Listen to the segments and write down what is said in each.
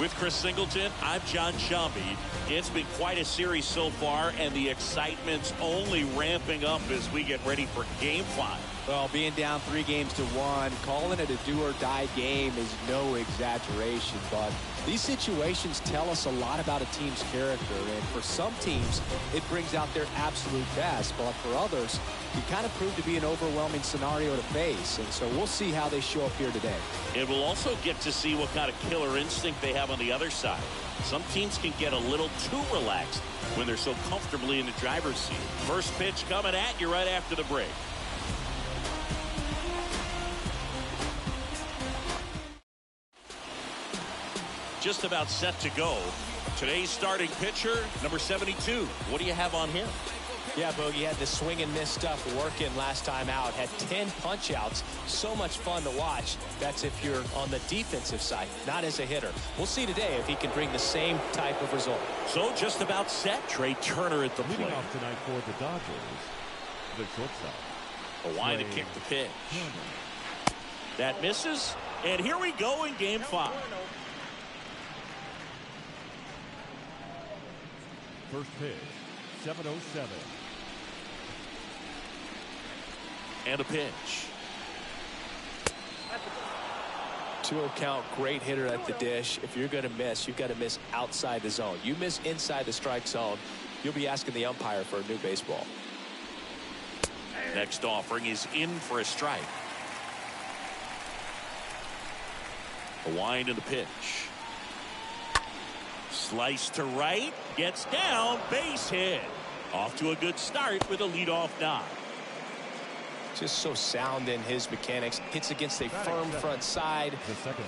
With Chris Singleton, I'm John Shambi. It's been quite a series so far, and the excitement's only ramping up as we get ready for Game 5. Well, being down 3-1, calling it a do-or-die game is no exaggeration, but these situations tell us a lot about a team's character, and for some teams, it brings out their absolute best, but for others, it kind of proved to be an overwhelming scenario to face, and so we'll see how they show up here today. And we'll also get to see what kind of killer instinct they have on the other side. Some teams can get a little too relaxed when they're so comfortably in the driver's seat. First pitch coming at you right after the break. Just about set to go. Today's starting pitcher, number 72. What do you have on him? Yeah, Bogey had the swing and miss stuff working last time out. Had 10 punch outs. So much fun to watch. That's if you're on the defensive side, not as a hitter. We'll see today if he can bring the same type of result. So just about set. Trey Turner at the plate. Leading off tonight for the Dodgers, the shortstop. Hawaiian to kick the pitch. That misses. And here we go in Game 5. First pitch, 7:07. And a pitch. 2-0 count, great hitter at the dish. If you're going to miss, you've got to miss outside the zone. You miss inside the strike zone, you'll be asking the umpire for a new baseball. Next offering is in for a strike. Hawaiian to the pitch. Slice to right, gets down, base hit. Off to a good start with a leadoff knock. Just so sound in his mechanics. Hits against a firm front side,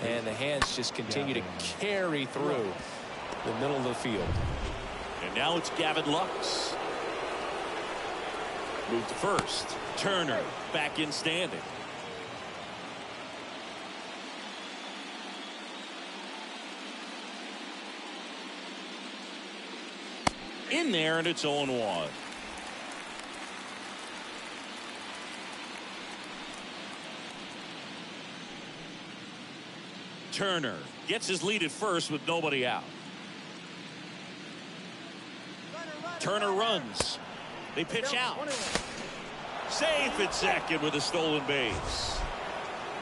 and the hands just continue to carry through the middle of the field. And now it's Gavin Lux. Move to first. Turner back in standing. In there, and it's 0-1. Turner gets his lead at first with nobody out. Turner runs. They pitch out. Safe at second with a stolen base.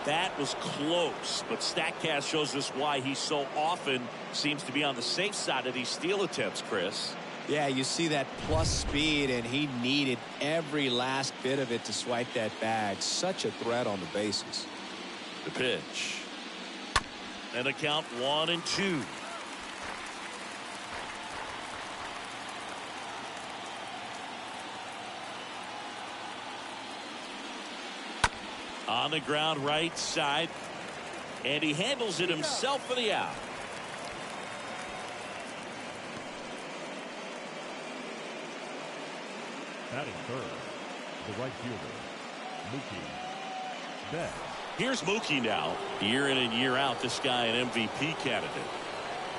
That was close, but StatCast shows us why he so often seems to be on the safe side of these steal attempts, Chris. Yeah, you see that plus speed, and he needed every last bit of it to swipe that bag. Such a threat on the bases. The pitch. And a count 1-2. On the ground right side. And he handles it himself for the out. Batting third, the right fielder, Mookie Betts. Here's Mookie now. Year in and year out, this guy an MVP candidate.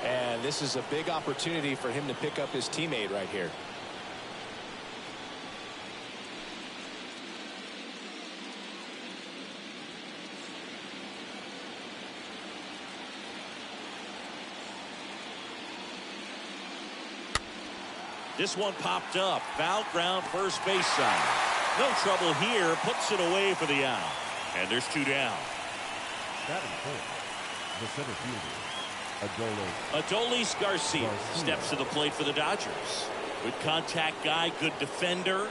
And this is a big opportunity for him to pick up his teammate right here. This one popped up. Foul ground first base side. No trouble here. Puts it away for the out. And there's 2 down. Batting fourth, the center fielder, Adolis Garcia steps to the plate for the Dodgers. Good contact guy. Good defender.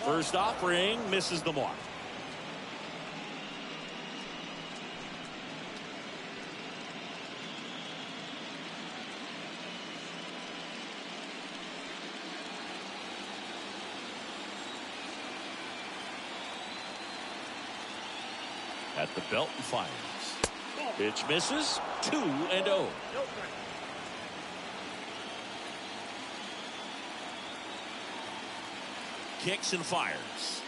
First offering misses the mark. At the belt and fires. Pitch misses. 2-0. Kicks and fires.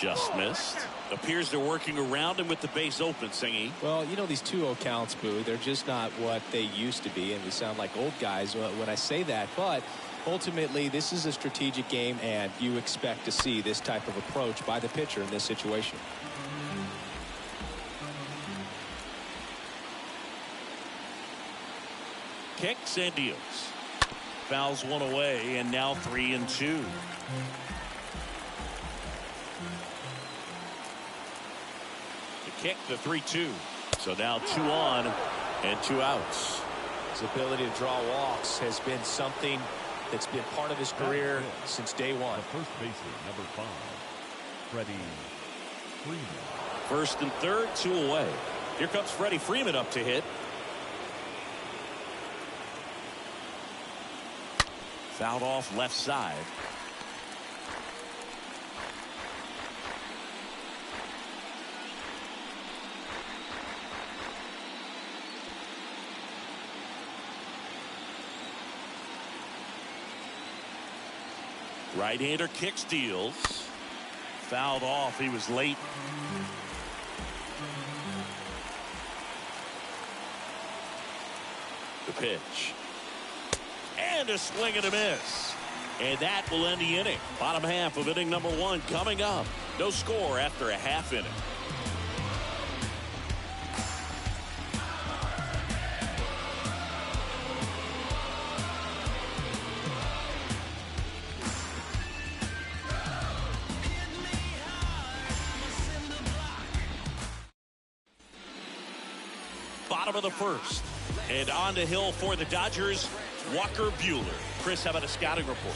Just missed. Appears they're working around him with the base open, Singy. Well, you know, these 2-0 counts, Boo, they're just not what they used to be, and we sound like old guys when I say that. But ultimately, this is a strategic game, and you expect to see this type of approach by the pitcher in this situation. Kicks and deals. Fouls one away, and now 3-2. Kick, the 3-2. So now 2 on and 2 outs. His ability to draw walks has been something that's been part of his career since day one. The first baseman, number 5, Freddie Freeman. First and third, 2 away. Here comes Freddie Freeman up to hit. Fouled off left side. Right-hander kicks, deals. Fouled off. He was late. The pitch. And a swing and a miss. And that will end the inning. Bottom half of inning number 1 coming up. No score after a half inning. Bottom of the first. And on the hill for the Dodgers, Walker Buehler. Chris, how about a scouting report?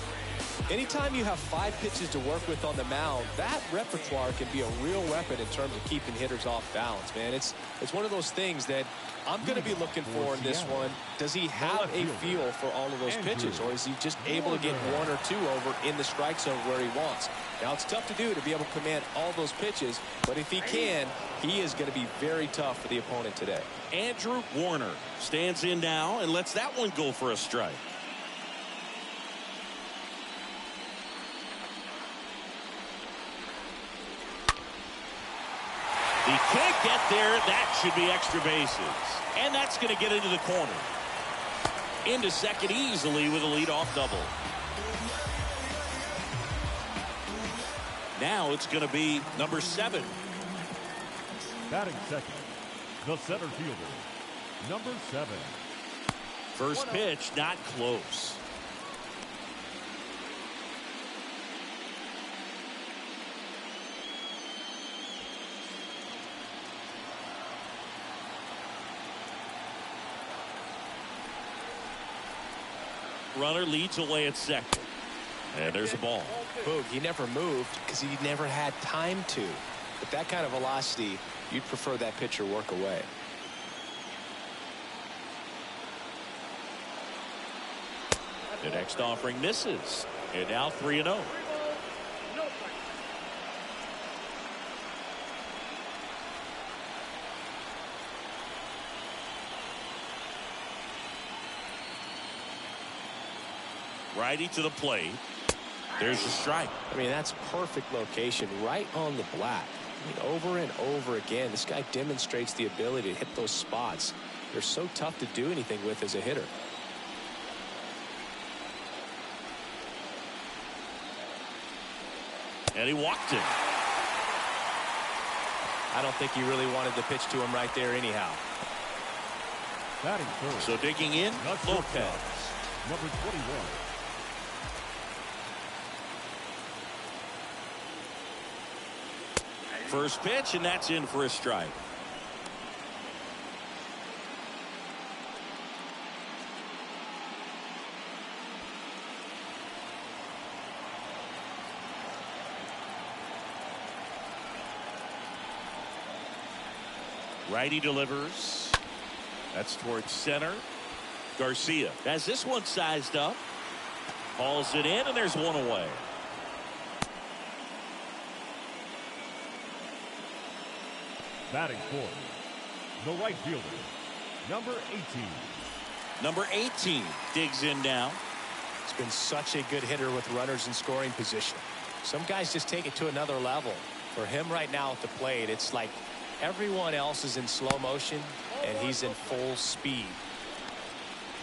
Anytime you have 5 pitches to work with on the mound, that repertoire can be a real weapon in terms of keeping hitters off balance, man. It's one of those things that I'm going to be looking for in this one. Does he have a feel for all of those pitches, or is he just able to get 1 or 2 over in the strike zone where he wants? Now, it's tough to do to be able to command all those pitches, but if he can, he is going to be very tough for the opponent today. Andrew Warner stands in now and lets that one go for a strike. He can't get there. That should be extra bases. And that's going to get into the corner. Into second easily with a leadoff double. Now it's going to be number 7. Batting second, the center fielder, number 7. First pitch, not close. Runner leads away at second. And there's a ball. Boog, he never moved because he never had time to. But that kind of velocity, you'd prefer that pitcher work away. The next offering misses. And now 3-0. Righty to the plate. There's a strike. I mean, that's perfect location right on the black. I mean, over and over again, this guy demonstrates the ability to hit those spots. They're so tough to do anything with as a hitter. And he walked it. I don't think he really wanted to pitch to him right there anyhow. Batting first. So digging in, Lopez. Number 21. First pitch, and that's in for a strike. Righty delivers. That's towards center. Garcia has this one sized up. Hauls it in, and there's one away. Batting fourth, the right fielder, number 18. Number 18 digs in now. He's been such a good hitter with runners in scoring position. Some guys just take it to another level. For him right now at the plate, it's like everyone else is in slow motion and he's in full speed.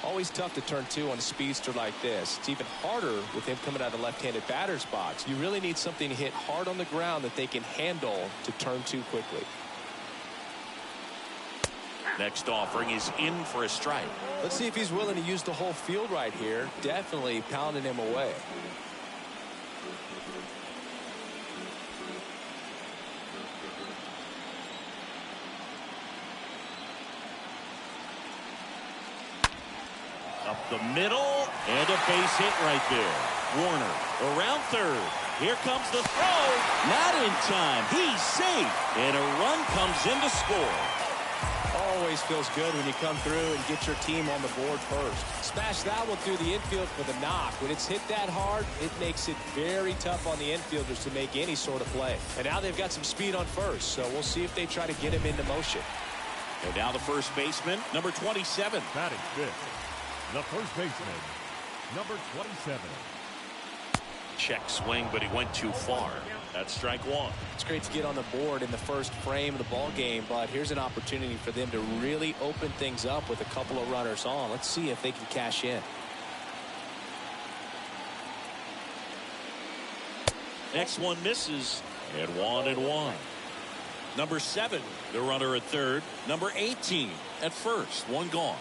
Always tough to turn two on a speedster like this. It's even harder with him coming out of the left-handed batter's box. You really need something to hit hard on the ground that they can handle to turn two quickly. Next offering is in for a strike. Let's see if he's willing to use the whole field right here. Definitely pounding him away. Up the middle, and a base hit right there. Warner around third. Here comes the throw. Not in time. He's safe. And a run comes in to score. Always feels good when you come through and get your team on the board first. Smash that one through the infield for the knock. When it's hit that hard, it makes it very tough on the infielders to make any sort of play. And now they've got some speed on first, so we'll see if they try to get him into motion. And now the first baseman, number 27. Batting fifth, the first baseman, number 27. Check swing, but he went too far. That's strike one. It's great to get on the board in the first frame of the ball game, but here's an opportunity for them to really open things up with a couple of runners on. Let's see if they can cash in. Next one misses, and 1-1. Number 7, the runner at third. Number 18 at first. One gone.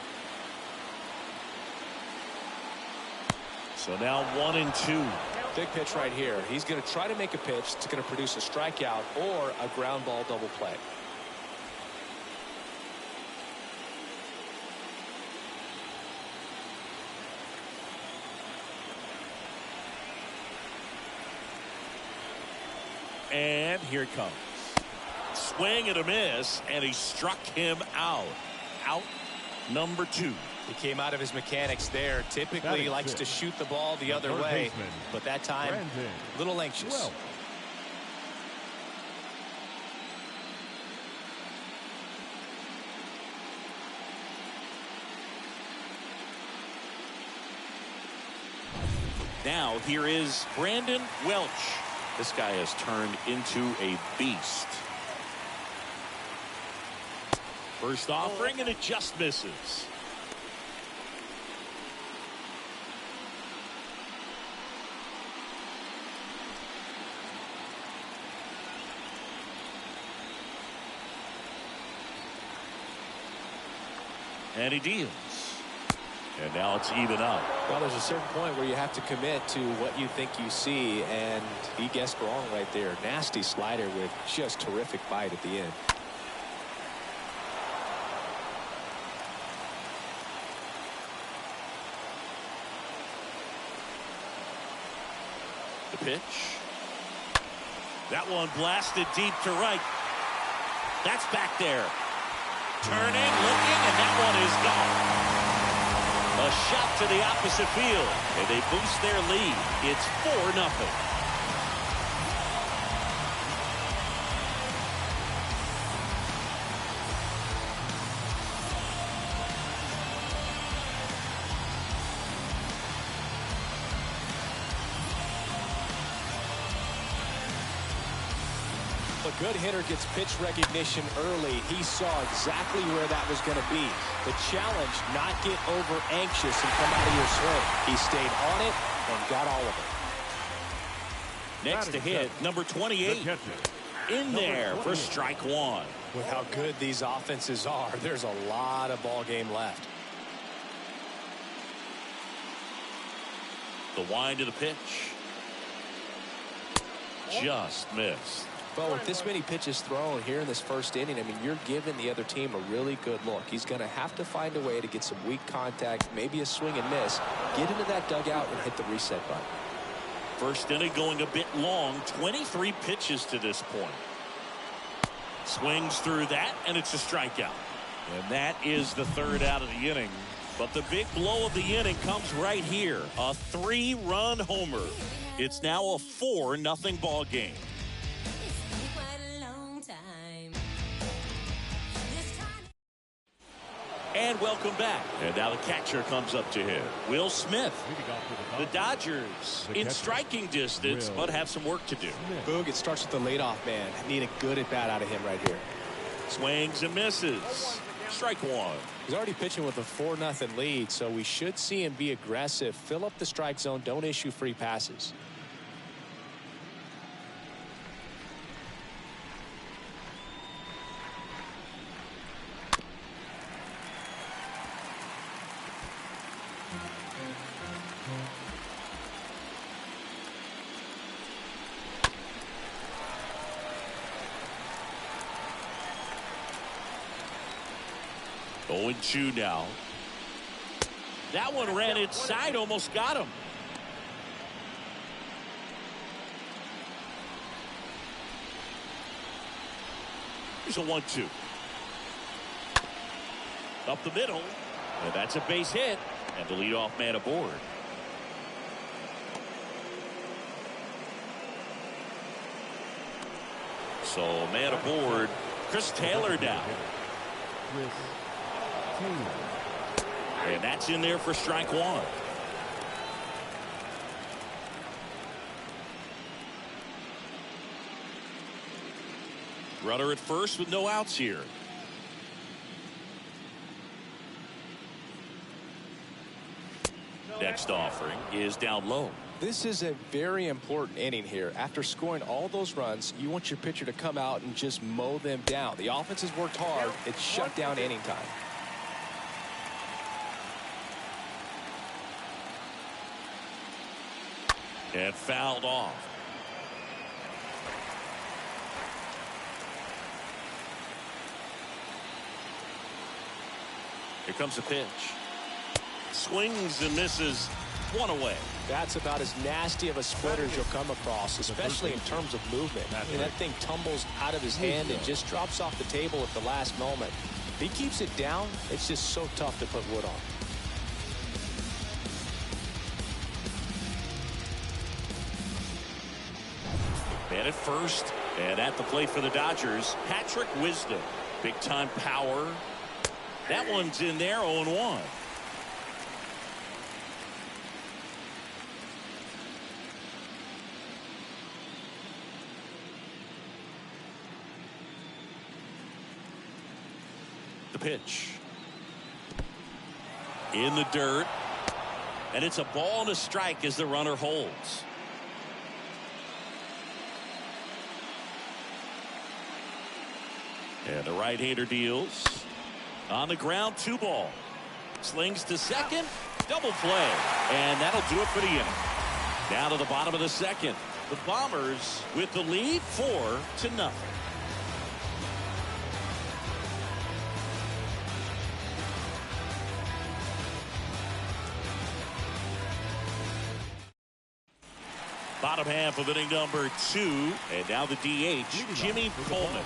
So now 1-2. Big pitch right here. He's going to try to make a pitch that's going to produce a strikeout or a ground ball double play. And here it comes. Swing and a miss, and he struck him out. Out number 2. He came out of his mechanics there. Typically likes to shoot the ball the other way, but that time a little anxious. Now here is Brandon Welch. This guy has turned into a beast. First offering, and it just misses. And he deals. And now it's even up. Well, there's a certain point where you have to commit to what you think you see, and he guessed wrong right there. Nasty slider with just terrific bite at the end. The pitch. That one blasted deep to right. That's back there. Turning, looking, and that one is gone. A shot to the opposite field, and they boost their lead. It's 4-0. A good hitter gets pitch recognition early. He saw exactly where that was going to be. The challenge, not get over anxious and come out of your swing. He stayed on it and got all of it. Next to hit, number 28. In there for strike one. With how good these offenses are, there's a lot of ball game left. The wind of the pitch. Just missed. Well, with this many pitches thrown here in this first inning, I mean, you're giving the other team a really good look. He's going to have to find a way to get some weak contact, maybe a swing and miss, get into that dugout and hit the reset button. First inning going a bit long, 23 pitches to this point. Swings through that, and it's a strikeout. And that is the third out of the inning. But the big blow of the inning comes right here. A 3-run homer. It's now a 4-0 ball game. And welcome back. And now the catcher comes up to him. Will Smith. The Dodgers in striking distance, but have some work to do. Boog, it starts with the leadoff man. Need a good at bat out of him right here. Swings and misses. Strike one. He's already pitching with a 4-0 lead, so we should see him be aggressive. Fill up the strike zone. Don't issue free passes. Oh, 0-2 now. That one ran inside, almost got him. Here's a 1-2. Up the middle. And that's a base hit. And the leadoff man aboard. So, man aboard. Chris Taylor now. And that's in there for strike one. Runner at first with no outs here. Next offering is down low. This is a very important inning here. After scoring all those runs, you want your pitcher to come out and just mow them down. The offense has worked hard. It's shut down inning time. And fouled off. Here comes the pitch. Swings and misses. One away. That's about as nasty of a splitter as you'll come across, especially in terms of movement. And that thing tumbles out of his hand and just drops off the table at the last moment. If he keeps it down, it's just so tough to put wood on. Man at first, and at the plate for the Dodgers, Patrick Wisdom. Big time power. That one's in there, 0-1. The pitch. In the dirt. And it's a ball and a strike as the runner holds. And the right-hander deals. On the ground, 2 ball. Slings to second. Double play. And that'll do it for the inning. Down to the bottom of the second. The Bombers with the lead 4-0. Bottom half of inning number 2. And now the DH, Jimmy Coleman.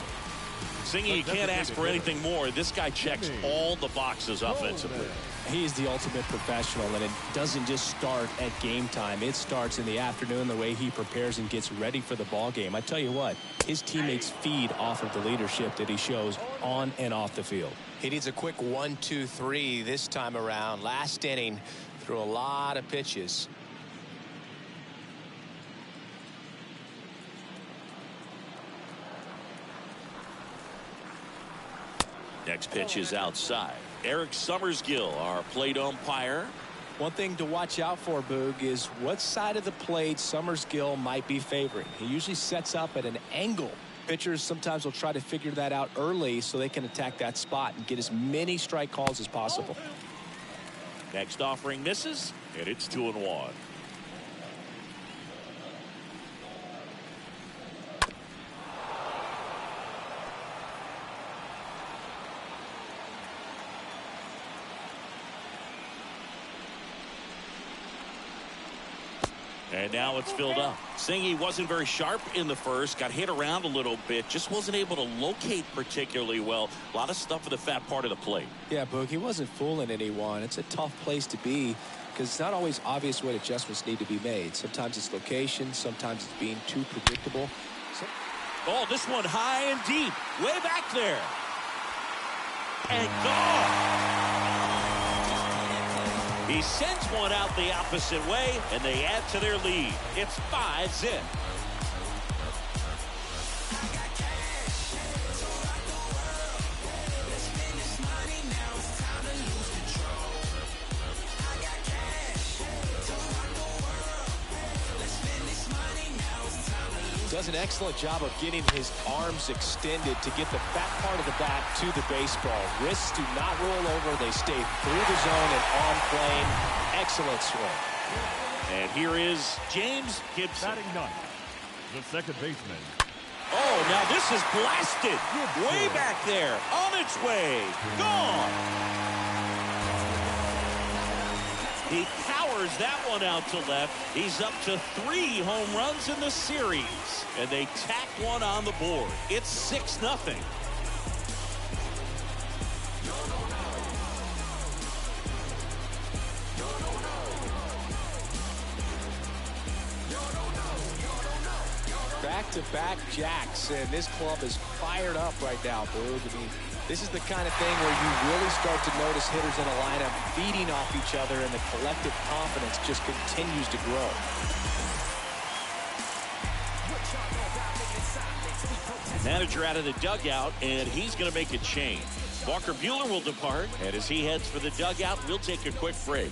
Singy, you can't ask for anything more. This guy checks all the boxes offensively. He's the ultimate professional, and it doesn't just start at game time. It starts in the afternoon, the way he prepares and gets ready for the ball game. I tell you what, his teammates feed off of the leadership that he shows on and off the field. He needs a quick 1-2-3 this time around. Last inning, threw a lot of pitches. Next pitch is outside. Eric Summersgill, our plate umpire. One thing to watch out for, Boog, is what side of the plate Summersgill might be favoring. He usually sets up at an angle. Pitchers sometimes will try to figure that out early so they can attack that spot and get as many strike calls as possible. Next offering misses, and it's 2-1. And now it's filled up. Singy wasn't very sharp in the first, got hit around a little bit, just wasn't able to locate particularly well. A lot of stuff in the fat part of the plate. Yeah, Boog, he wasn't fooling anyone. It's a tough place to be because it's not always obvious what adjustments need to be made. Sometimes it's location, sometimes it's being too predictable. Oh, this one high and deep, way back there. And gone. He sends one out the opposite way, and they add to their lead. It's 5-zip. Does an excellent job of getting his arms extended to get the fat part of the bat to the baseball. Wrists do not roll over. They stay through the zone and on plane. Excellent swing. And here is James Gibson. Batting ninth, the second baseman. Oh, now this is blasted. Way back there. On its way. Gone. He powers that one out to left. He's up to 3 home runs in the series. And they tack one on the board. It's 6-0. Back-to-back jacks, and this club is fired up right now, Boog. I mean, this is the kind of thing where you really start to notice hitters in a lineup feeding off each other, and the collective confidence just continues to grow. Manager out of the dugout, and he's going to make a change. Walker Buehler will depart, and as he heads for the dugout, we'll take a quick break.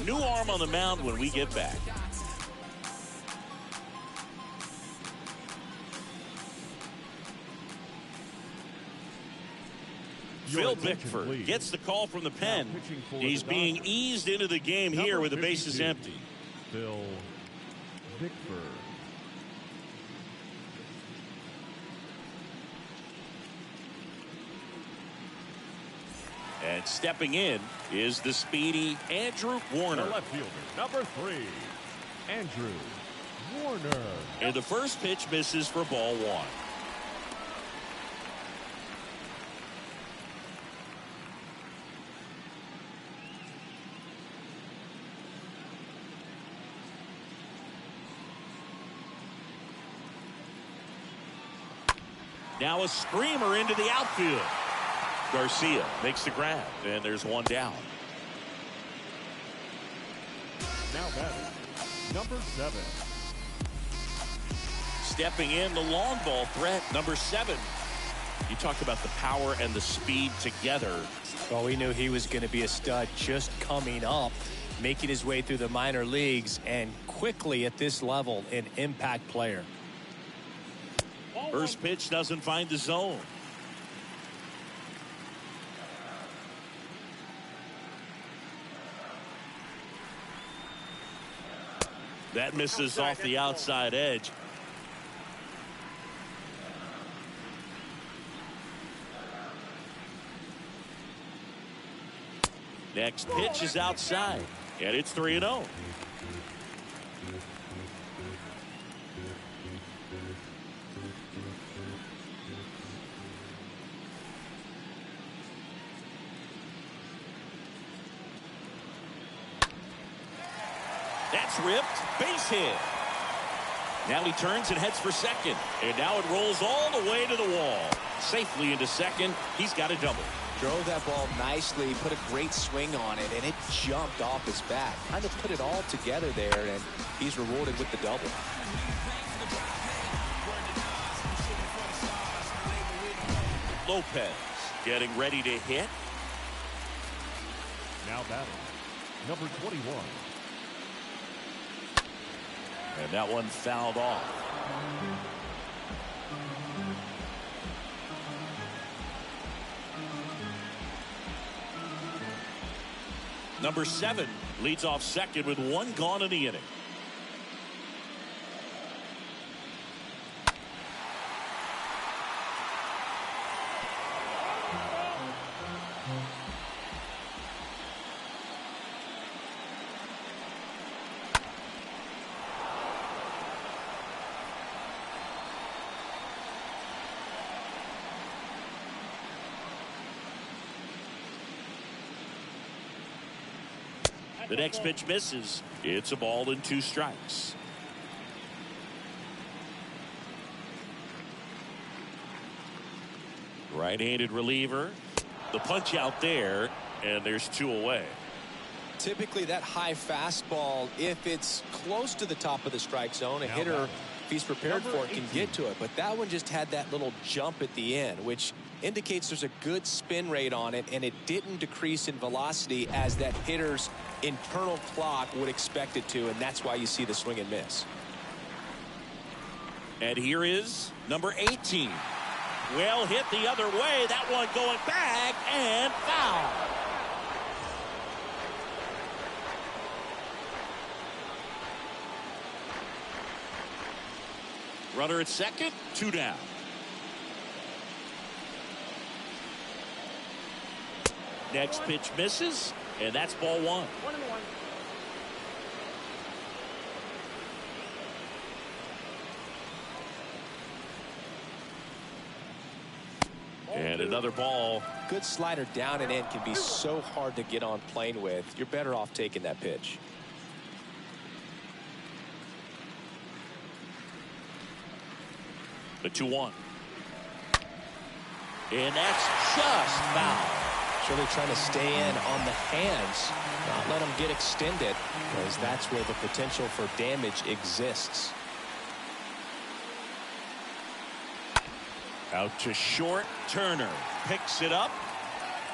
New arm on the mound when we get back. Phil Bickford gets the call from the pen. He's being eased into the game here with the bases empty. Phil Bickford. And stepping in is the speedy Andrew Warner. The left fielder, number 3, Andrew Warner. And the first pitch misses for ball 1. Now a screamer into the outfield. Garcia makes the grab, and there's one down. Now batting, number 7. Stepping in, the long ball threat, number 7. You talk about the power and the speed together. Well, we knew he was going to be a stud just coming up, making his way through the minor leagues, and quickly at this level, an impact player. First pitch doesn't find the zone. That misses off the outside edge. Next pitch is outside, and it's 3-0. That's ripped. Base hit. Now he turns and heads for second. And now it rolls all the way to the wall. Safely into second. He's got a double. Drove that ball nicely, put a great swing on it, and it jumped off his bat. Kind of put it all together there, and he's rewarded with the double. Lopez getting ready to hit. Now batting, number 21. And that one fouled off. Number 7 leads off second with 1 gone in the inning. The next pitch misses. It's a ball and 2 strikes. Right-handed reliever. The punch out there, and there's 2 away. Typically, that high fastball, if it's close to the top of the strike zone, a hitter, if he's prepared for it, can get to it. But that one just had that little jump at the end, which indicates there's a good spin rate on it, and it didn't decrease in velocity as that hitter's internal clock would expect it to, and that's why you see the swing and miss. And here is number 18. Well hit the other way. That one going back and foul. Runner at second, 2 down. Next pitch misses, and that's ball 1. 1-1. And another ball. Good slider down and in can be so hard to get on plane with. You're better off taking that pitch. The 2-1. And that's just foul. It's really trying to stay in on the hands, not let them get extended, because that's where the potential for damage exists. Out to short. Turner picks it up,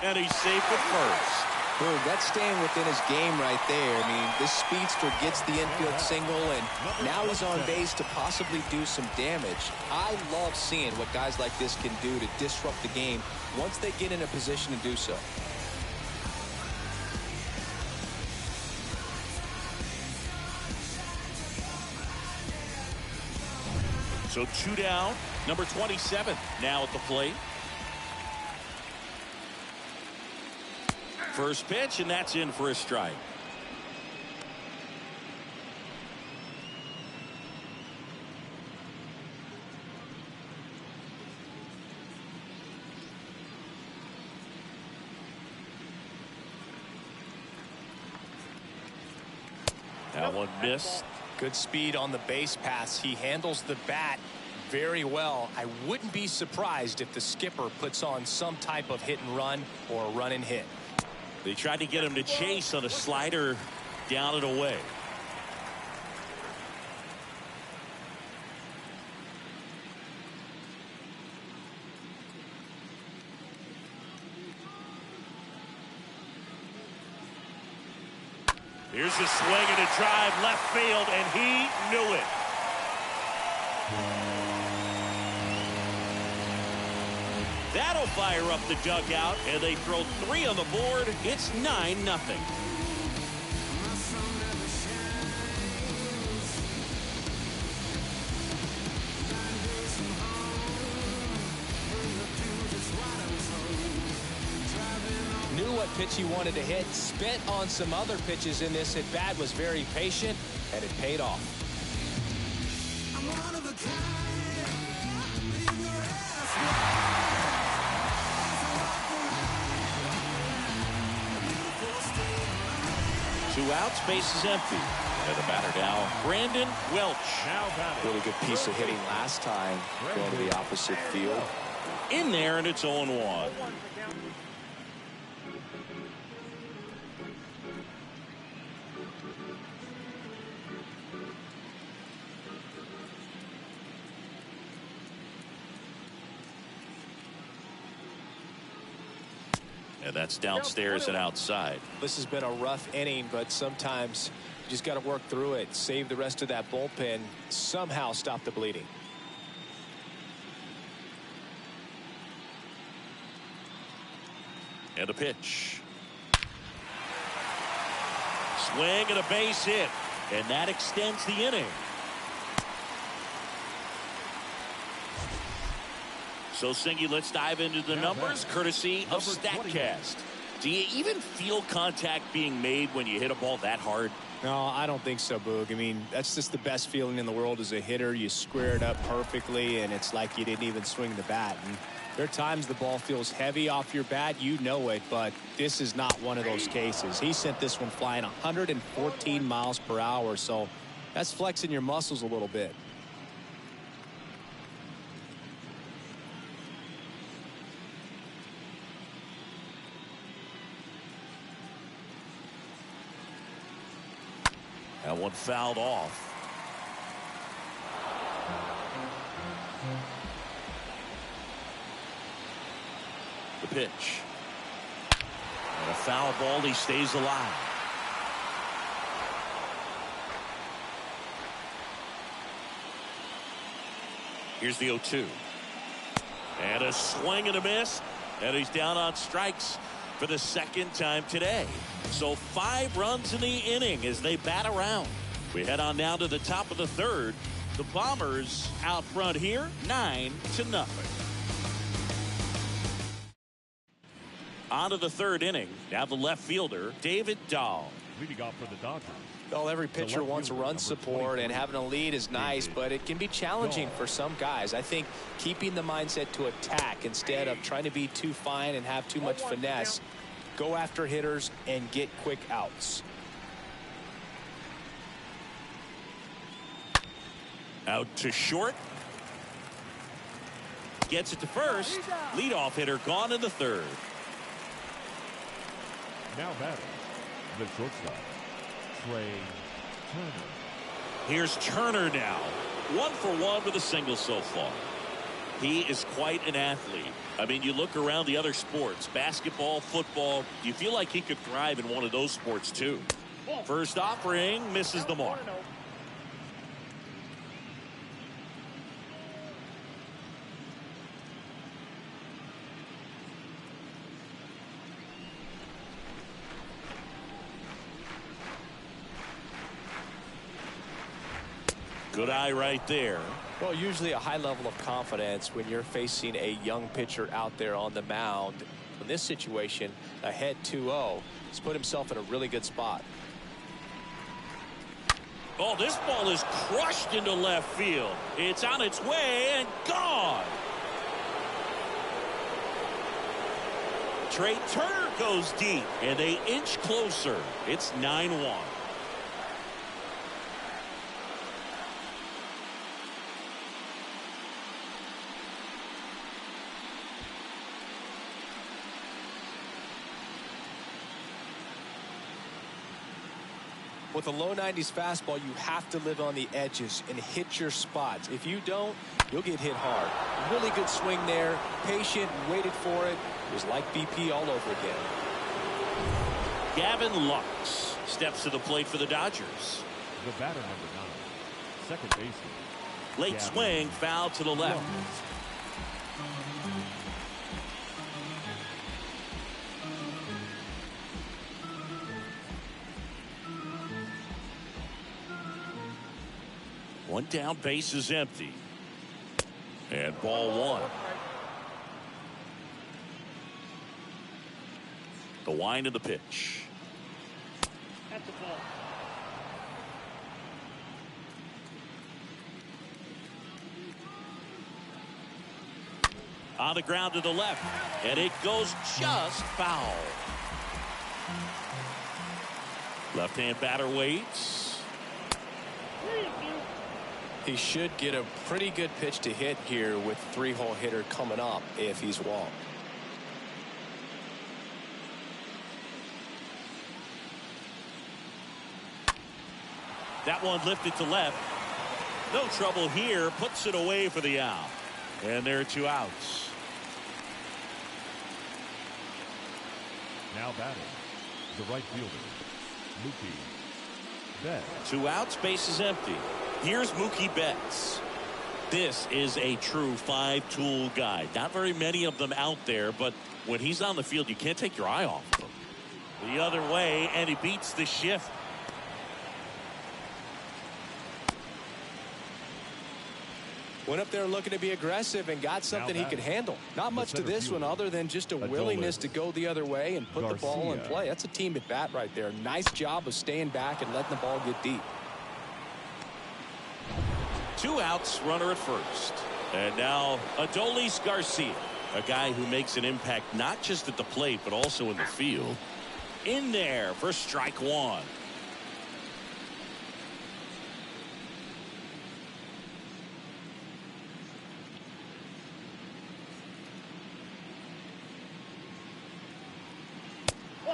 and he's safe at first. Boom, that's staying within his game right there. I mean, this speedster gets the infield single, and now he's on base to possibly do some damage. I love seeing what guys like this can do to disrupt the game once they get in a position to do so. So 2 down. Number 27 now at the plate. First pitch, and that's in for a strike. That one missed. Good speed on the base pass. He handles the bat very well. I wouldn't be surprised if the skipper puts on some type of hit and run or a run and hit. They tried to get him to chase on a slider down and away. Here's a swing and a drive left field, and he knew it. That'll fire up the dugout, and they throw 3 on the board. It's 9-0. Knew what pitch he wanted to hit, spent on some other pitches in this at bat, was very patient, and it paid off. Two outs, base is empty. And the batter now, Brandon Welch. Really good piece of hitting last time, going to the opposite field. In there, and it's 0-1. And that's downstairs and outside. This has been a rough inning, but sometimes you just got to work through it, save the rest of that bullpen, somehow stop the bleeding. And a pitch. Swing and a base hit. And that extends the inning. So, Singy, let's dive into the numbers, courtesy of StatCast. Do you even feel contact being made when you hit a ball that hard? No, I don't think so, Boog. I mean, that's just the best feeling in the world as a hitter. You square it up perfectly, and it's like you didn't even swing the bat. And there are times the ball feels heavy off your bat. You know it, but this is not one of those cases. He sent this one flying 114 miles per hour, so that's flexing your muscles a little bit. one fouled off. The pitch. And a foul ball. He stays alive. Here's the 0-2. And a swing and a miss. And he's down on strikes for the second time today. So 5 runs in the inning as they bat around. We head on now to the top of the third. The Bombers out front here, 9-0. On to the third inning. Now the left fielder, David Dahl. Leading off for the Dodgers. Well, every pitcher wants run support, and having a lead is nice, but it can be challenging for some guys. I think keeping the mindset to attack instead of trying to be too fine and have too much finesse, go after hitters and get quick outs. Out to short. Gets it to first. Leadoff hitter gone in the third. Now batting, the shortstop, Trey Turner. Here's Turner now. 1 for 1 with a single so far. He is quite an athlete. I mean, you look around the other sports, basketball, football, you feel like he could thrive in one of those sports too. First offering misses the mark. Good eye right there. Well, usually a high level of confidence when you're facing a young pitcher out there on the mound. In this situation, ahead 2-0, he's put himself in a really good spot. Oh, this ball is crushed into left field. It's on its way and gone. Trey Turner goes deep, and they inch closer. It's 9-1. With a low 90s fastball, you have to live on the edges and hit your spots. If you don't, you'll get hit hard. Really good swing there. Patient, waited for it. It was like BP all over again. Gavin Lux steps to the plate for the Dodgers. The batter, number 9, second baseman. Late Gavin swing, foul to the left. One down, base is empty. And ball 1. The wind of the pitch. That's a ball. On the ground to the left. And it goes just foul. Left-hand batter waits. He should get a pretty good pitch to hit here with 3-hole hitter coming up if he's walked. That one lifted to left. No trouble here. Puts it away for the out. And there are 2 outs. Now batting, the right fielder, Mookie Betts. 2 outs, base is empty. Here's Mookie Betts. This is a true 5-tool guy. Not very many of them out there, but when he's on the field, you can't take your eye off of him. The other way, and he beats the shift. Went up there looking to be aggressive and got something he could handle. Not much to this one other than just a willingness to go the other way and put the ball in play. That's a team at bat right there. Nice job of staying back and letting the ball get deep. 2 outs, runner at first. And now Adolis Garcia, a guy who makes an impact not just at the plate but also in the field. In there for strike 1.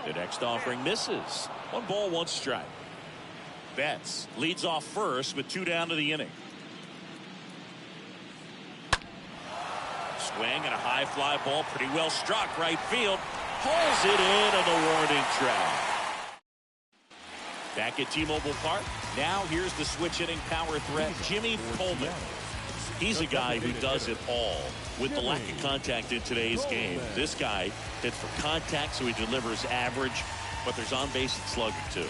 The next offering misses. 1 ball, 1 strike. Betts leads off first with 2 down to the inning. Swing and a high fly ball, pretty well struck right field. Pulls it in on the warning track. Back at T-Mobile Park. Now here's the switch hitting power threat, Jimmy Coleman. He's a guy who does it all. With the lack of contact in today's game, this guy hits for contact, so he delivers average, but there's on base and slugging too.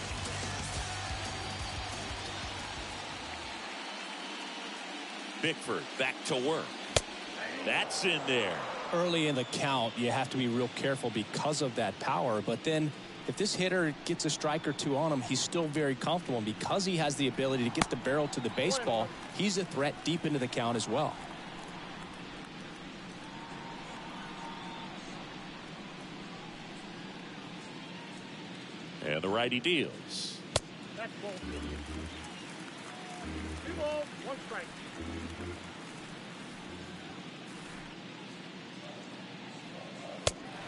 Bickford back to work. That's in there. Early in the count, you have to be real careful because of that power, but then if this hitter gets a strike or two on him, he's still very comfortable, and because he has the ability to get the barrel to the baseball, he's a threat deep into the count as well. And the righty deals. That's ball. 2 balls, 1 strike.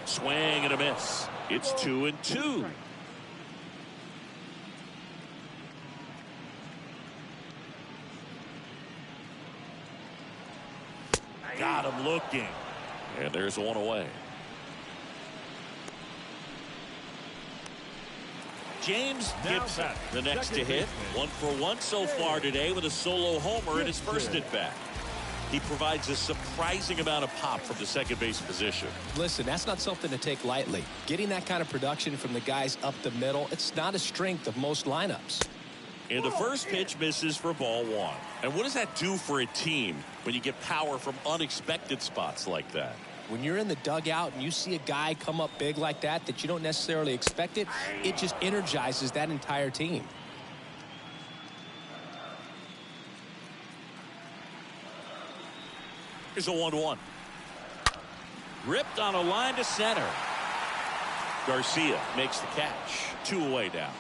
Swing and a miss. It's 2-2. Got him looking. And there's 1 away. James Gibson, the next to hit. 1 for 1 so far today with a solo homer in his first at bat. He provides a surprising amount of pop from the second base position. Listen, that's not something to take lightly. Getting that kind of production from the guys up the middle, it's not a strength of most lineups. And the first pitch misses for ball 1. And what does that do for a team when you get power from unexpected spots like that? When you're in the dugout and you see a guy come up big like that you don't necessarily expect it, it just energizes that entire team. Here's a 1-1. Ripped on a line to center. Garcia makes the catch. 2 away now.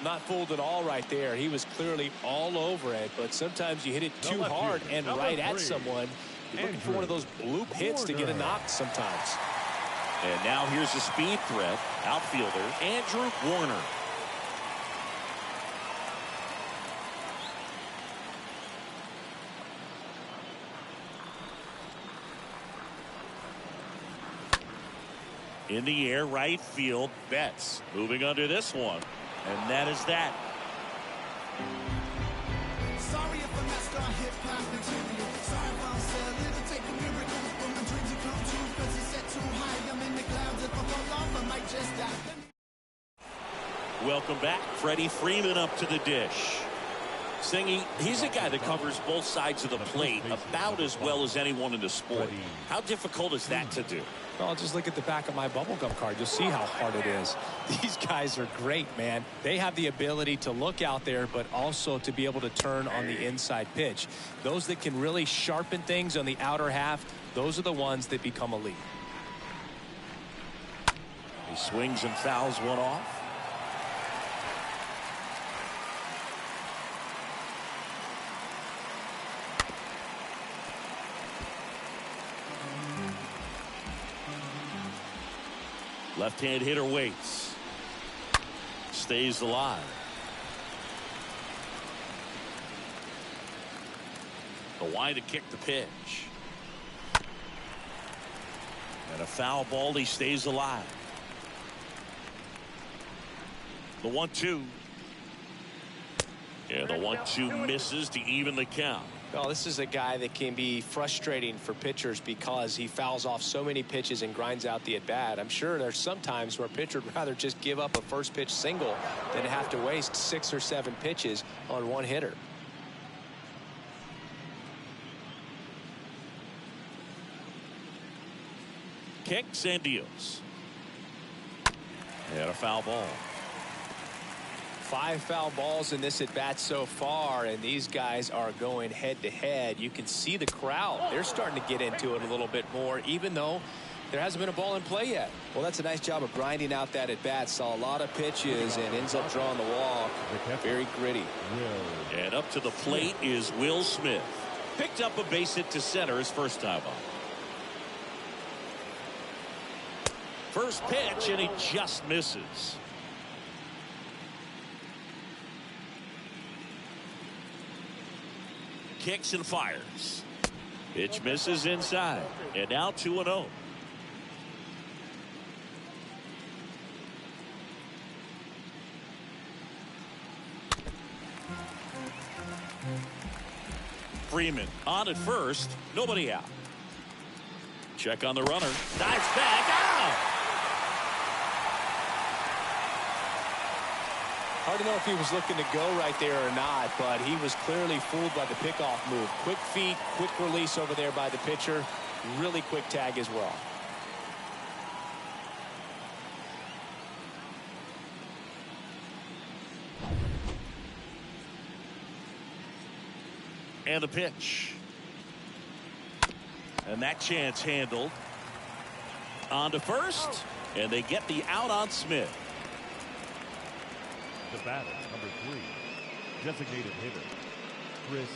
Not fooled at all right there. He was clearly all over it, but sometimes you hit it too hard and right at someone. You're looking for one of those bloop hits to get a knock sometimes. And now here's a speed threat. Outfielder Andrew Warner. In the air, right field. Betts moving under this one. And that is that. Sorry if I'm not star hip hop material. Sorry if I'm selling. It'll take a miracle for my dreams to come true. Cause it's set too high. I'm in the clouds. If I fall off, I might just die. Welcome back. Freddie Freeman up to the dish. Singy, he's a guy that covers both sides of the plate about as well as anyone in the sport. How difficult is that to do? Well, just look at the back of my bubblegum card. You'll see how hard it is. These guys are great, man. They have the ability to look out there, but also to be able to turn on the inside pitch. Those that can really sharpen things on the outer half, those are the ones that become elite. He swings and fouls one off. Left-hand hitter waits. Stays alive. The wind to kick the pitch. And a foul ball. He stays alive. The 1-2. Yeah, the 1-2 misses to even the count. Well, this is a guy that can be frustrating for pitchers because he fouls off so many pitches and grinds out the at-bat. I'm sure there's some times where a pitcher would rather just give up a first pitch single than have to waste 6 or 7 pitches on one hitter. Kicks and deals. And a foul ball. 5 foul balls in this at-bat so far, and these guys are going head-to-head. You can see the crowd. They're starting to get into it a little bit more, even though there hasn't been a ball in play yet. Well, that's a nice job of grinding out that at-bat. Saw a lot of pitches and ends up drawing the walk. Very gritty. And up to the plate is Will Smith. Picked up a base hit to center his first time up. First pitch, and he just misses. kicks and fires. Pitch misses inside. And now 2-0. Freeman on at first. Nobody out. Check on the runner. Dives back. Out. Hard to know if he was looking to go right there or not, but he was clearly fooled by the pickoff move. Quick feet, quick release over there by the pitcher. Really quick tag as well. And the pitch. And that chance handled. On to first. And they get the out on Smith. The batter, number 3, designated hitter, Chris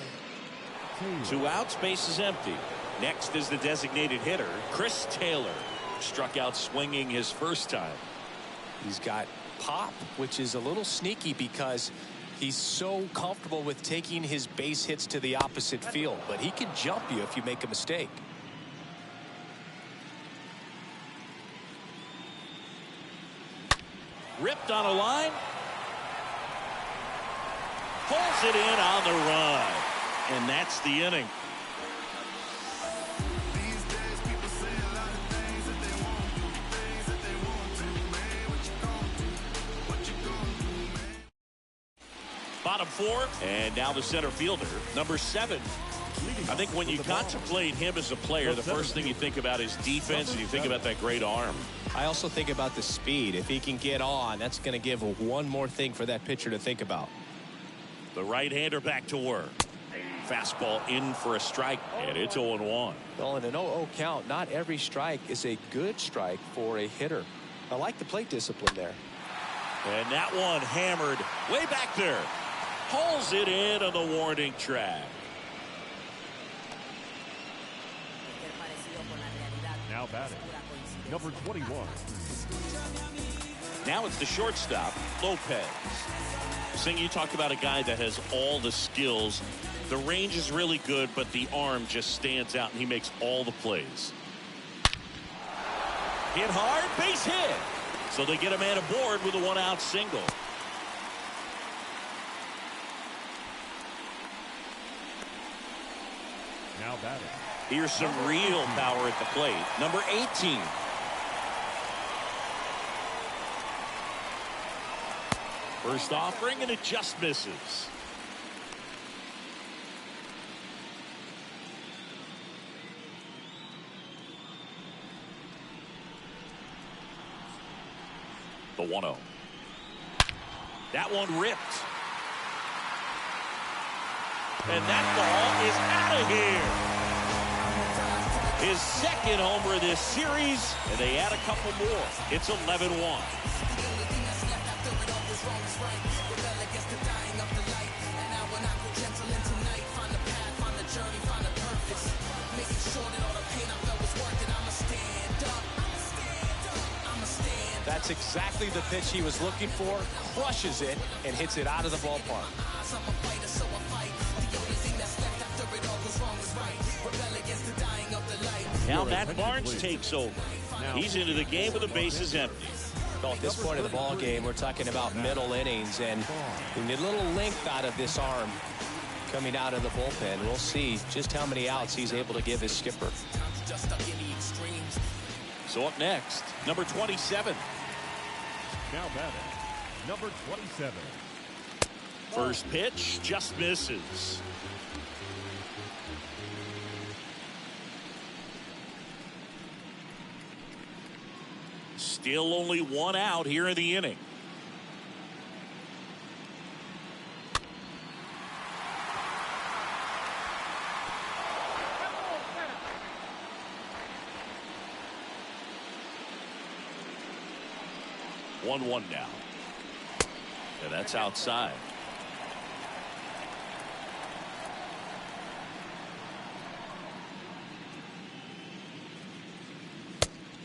Taylor. 2 outs, base is empty. Next is the designated hitter, Chris Taylor. Struck out swinging his first time. He's got pop, which is a little sneaky because he's so comfortable with taking his base hits to the opposite field, but he can jump you if you make a mistake. Ripped on a line. Pulls it in on the run. And that's the inning. These days people say a lot of things that they won't do, things that they won't do, man. What you gonna do? What you gonna do, man? Bottom 4. And now the center fielder, number 7. I think when you contemplate him as a player, the first thing you think about is defense, and you think about that great arm. I also think about the speed. If he can get on, that's going to give one more thing for that pitcher to think about. The right-hander back to work. Fastball in for a strike, and it's 0-1. Well, in an 0-0 count, not every strike is a good strike for a hitter. I like the plate discipline there. And that one hammered way back there. Pulls it in on the warning track. Now batting, number 21. Now it's the shortstop, Lopez. Sing, you talked about a guy that has all the skills. The range is really good, but the arm just stands out, and he makes all the plays. Hit hard, base hit. So they get a man aboard with a 1-out single. Now batting, Here's some real power at the plate. Number 18. First offering, and it just misses. The 1-0. That one ripped. And that ball is out of here. His second homer of this series, and they add a couple more. It's 11-1. That's exactly the pitch he was looking for. Crushes it and hits it out of the ballpark. Now Matt Barnes takes over. He's into the game with the bases empty. Well, at this point of the ball game, we're talking about middle innings, and we need a little length out of this arm coming out of the bullpen. We'll see just how many outs he's able to give his skipper. So up next, number 27. now batting, number 27. First pitch just misses. Still only 1 out here in the inning. One now. And that's outside.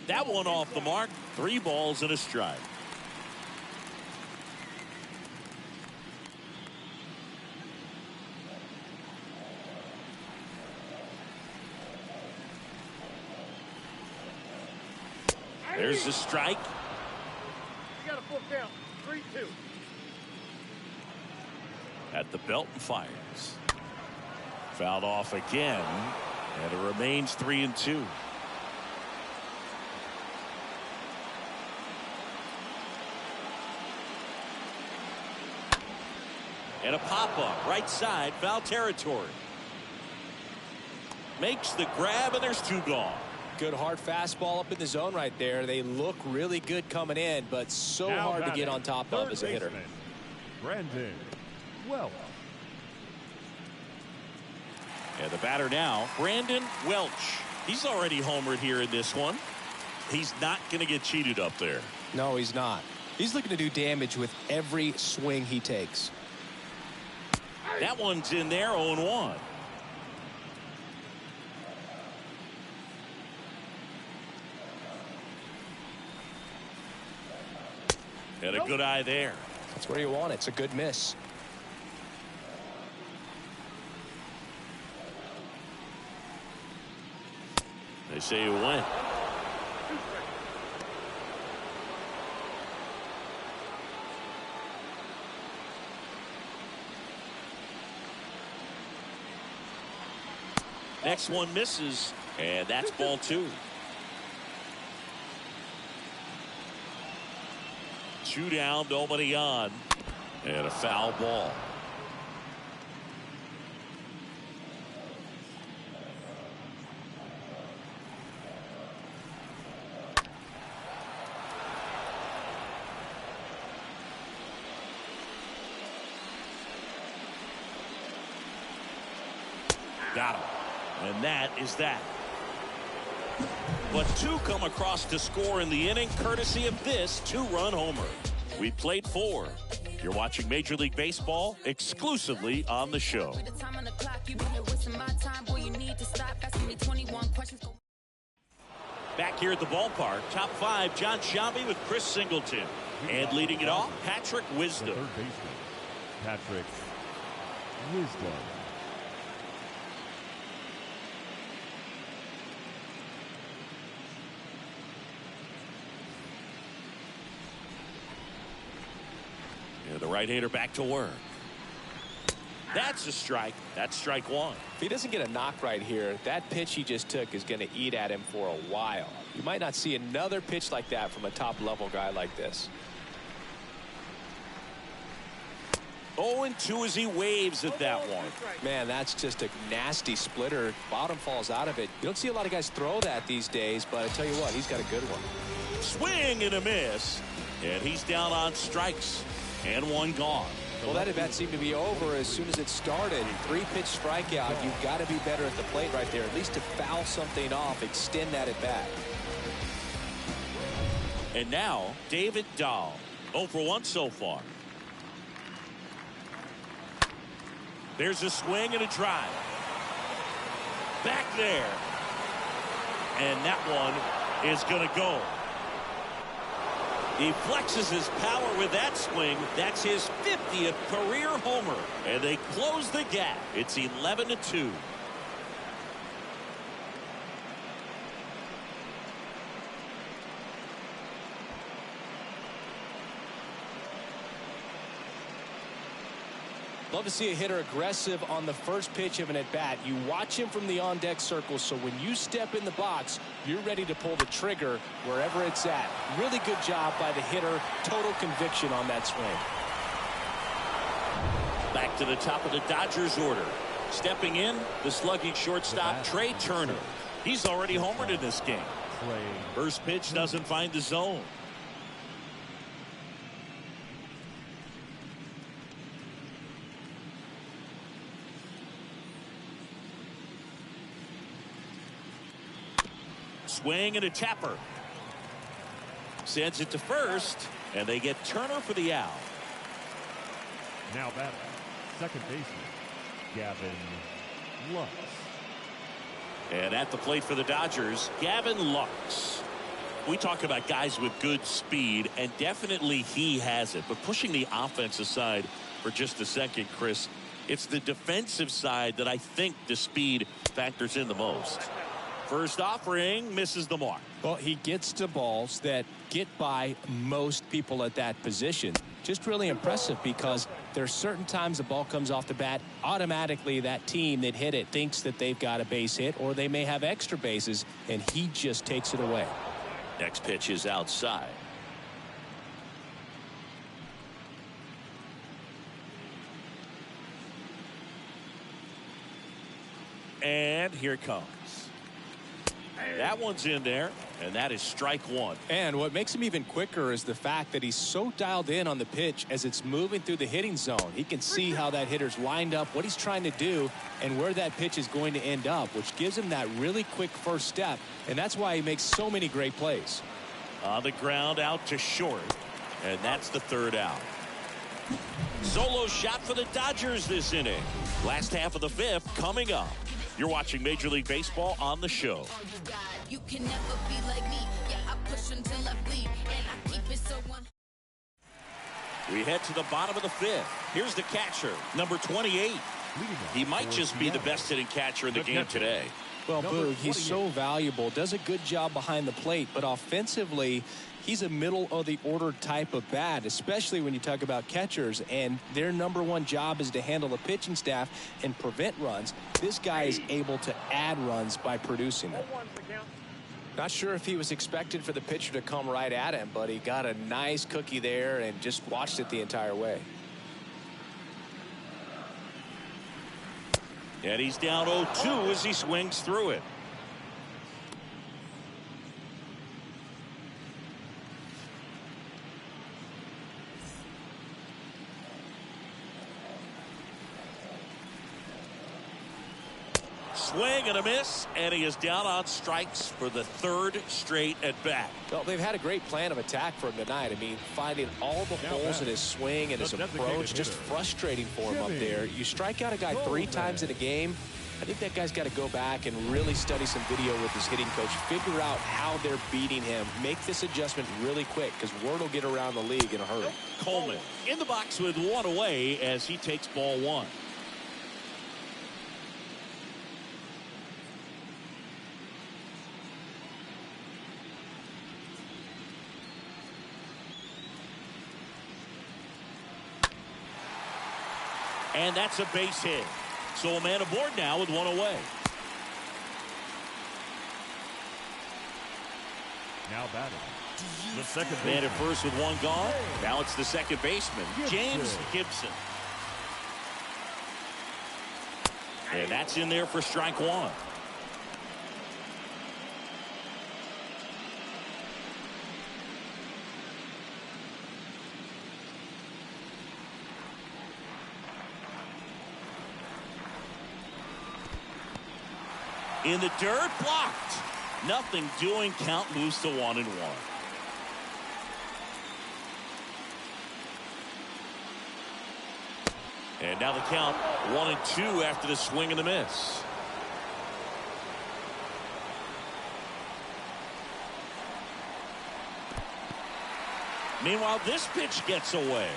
That one off the mark. 3 balls and a strike. There's a strike. You got a full count. 3-2. At the belt and fires. Fouled off again, and it remains 3-2. And a pop-up, right side, foul territory. Makes the grab, and there's 2 gone. Good hard fastball up in the zone right there. They look really good coming in, but so Now hard to get on top of as a hitter. Brandon Welch. And the batter now, Brandon Welch. He's already homered here in this one. He's not going to get cheated up there. No, he's not. He's looking to do damage with every swing he takes. That one's in there, 0-1. And a good eye there. That's where you want it. It's a good miss. They say you win. Next one misses, and that's ball 2. 2 down, nobody on, and a foul ball. Got him. And that is that. But 2 come across to score in the inning, courtesy of this 2-run homer. We played 4. You're watching Major League Baseball exclusively on the show. Back here at the ballpark, top 5, John Sciambi with Chris Singleton. And leading it off, Patrick Wisdom. The third baseman, Patrick Wisdom. The right-hander back to work. That's a strike. That's strike 1. If he doesn't get a knock right here, that pitch he just took is going to eat at him for a while. You might not see another pitch like that from a top-level guy like this. 0-2 as he waves at that one. Man, that's just a nasty splitter. Bottom falls out of it. You don't see a lot of guys throw that these days, but I tell you what, he's got a good one. Swing and a miss. And he's down on strikes. And 1 gone. Well, that at-bat seemed to be over as soon as it started. 3-pitch strikeout. You've got to be better at the plate right there, at least to foul something off, extend that at-bat. And now, David Dahl. 0 for 1 so far. There's a swing and a drive. Back there. And that one is going to go. He flexes his power with that swing. That's his 50th career homer. And they close the gap. It's 11-2. Love to see a hitter aggressive on the first pitch of an at-bat. You watch him from the on-deck circle, so when you step in the box, you're ready to pull the trigger wherever it's at. Really good job by the hitter. Total conviction on that swing. Back to the top of the Dodgers order. Stepping in, the slugging shortstop, Trey Turner. He's already homered in this game. First pitch doesn't find the zone. Swing and a tapper. Sends it to first, and they get Turner for the out. Now batting, second baseman, Gavin Lux. And at the plate for the Dodgers, Gavin Lux. We talk about guys with good speed, and definitely he has it. But pushing the offense aside for just a second, Chris, it's the defensive side that I think the speed factors in the most. First offering misses the mark. Well, he gets to balls that get by most people at that position. Just really impressive because there's certain times the ball comes off the bat, automatically that team that hit it thinks that they've got a base hit or they may have extra bases, and he just takes it away. Next pitch is outside. And here it comes. That one's in there, and that is strike one. And what makes him even quicker is the fact that he's so dialed in on the pitch as it's moving through the hitting zone. He can see how that hitter's lined up, what he's trying to do, and where that pitch is going to end up, which gives him that really quick first step, and that's why he makes so many great plays. On the ground, out to short, and that's the third out. Solo shot for the Dodgers this inning. Last half of the fifth coming up. You're watching Major League Baseball on the show. You can never be like me. Yeah, I push until I bleed, and I keep it so one. We head to the bottom of the fifth. Here's the catcher, number 28. He might just be the best hitting catcher in the game today. Well, Boog, he's so valuable, does a good job behind the plate, but offensively, he's a middle-of-the-order type of bat, especially when you talk about catchers, and their number one job is to handle the pitching staff and prevent runs. This guy is able to add runs by producing them. Not sure if he was expected for the pitcher to come right at him, but he got a nice cookie there and just watched it the entire way. And he's down 0-2 as he swings through it. Swing and a miss, and he is down on strikes for the third straight at bat. Well, they've had a great plan of attack for him tonight. I mean, finding all the holes in his swing and his approach, just frustrating for him up there. You strike out a guy 3 times in a game. I think that guy's got to go back and really study some video with his hitting coach, figure out how they're beating him, make this adjustment really quick because word will get around the league in a hurry. Coleman in the box with one away as he takes ball one. And that's a base hit. So a man aboard now with one away. Now batting. The second Man baseman. at first with one gone. Now it's the second baseman, James Gibson. And that's in there for strike one. In the dirt, blocked. Nothing doing. Count moves to 1-1. And now the count 1-2 after the swing and the miss. Meanwhile, this pitch gets away.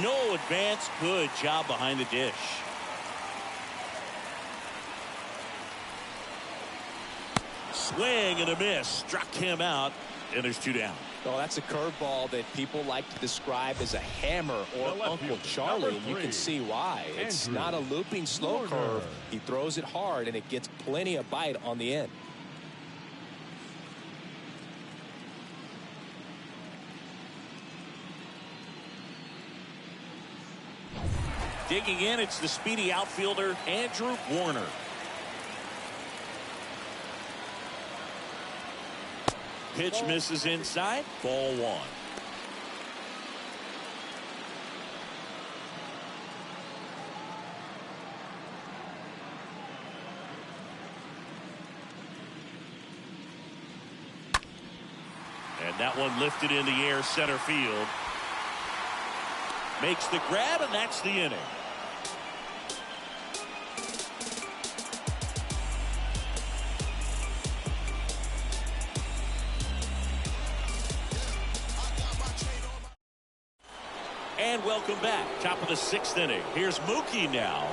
No advance. Good job behind the dish. Swing and a miss. Struck him out, and there's 2 down. Well, that's a curveball that people like to describe as a hammer or Uncle Charlie, and you can see why. It's not a looping slow curve. He throws it hard, and it gets plenty of bite on the end. Digging in, it's the speedy outfielder, Andrew Warner. Pitch misses inside. Ball 1. And that one lifted in the air, center field. Makes the grab, and that's the inning. And welcome back. Top of the 6th inning. Here's Mookie now.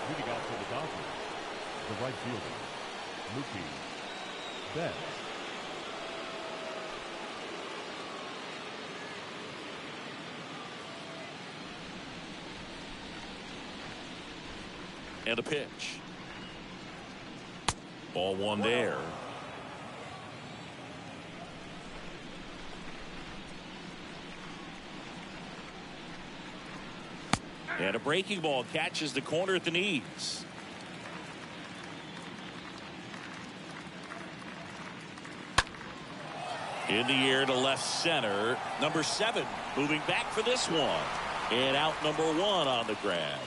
Leading out for the Dodgers, the right fielder, Mookie Betts. And a pitch. Ball one there. And a breaking ball catches the corner at the knees. In the air to left center. Number 7 moving back for this one. And out number 1 on the grab.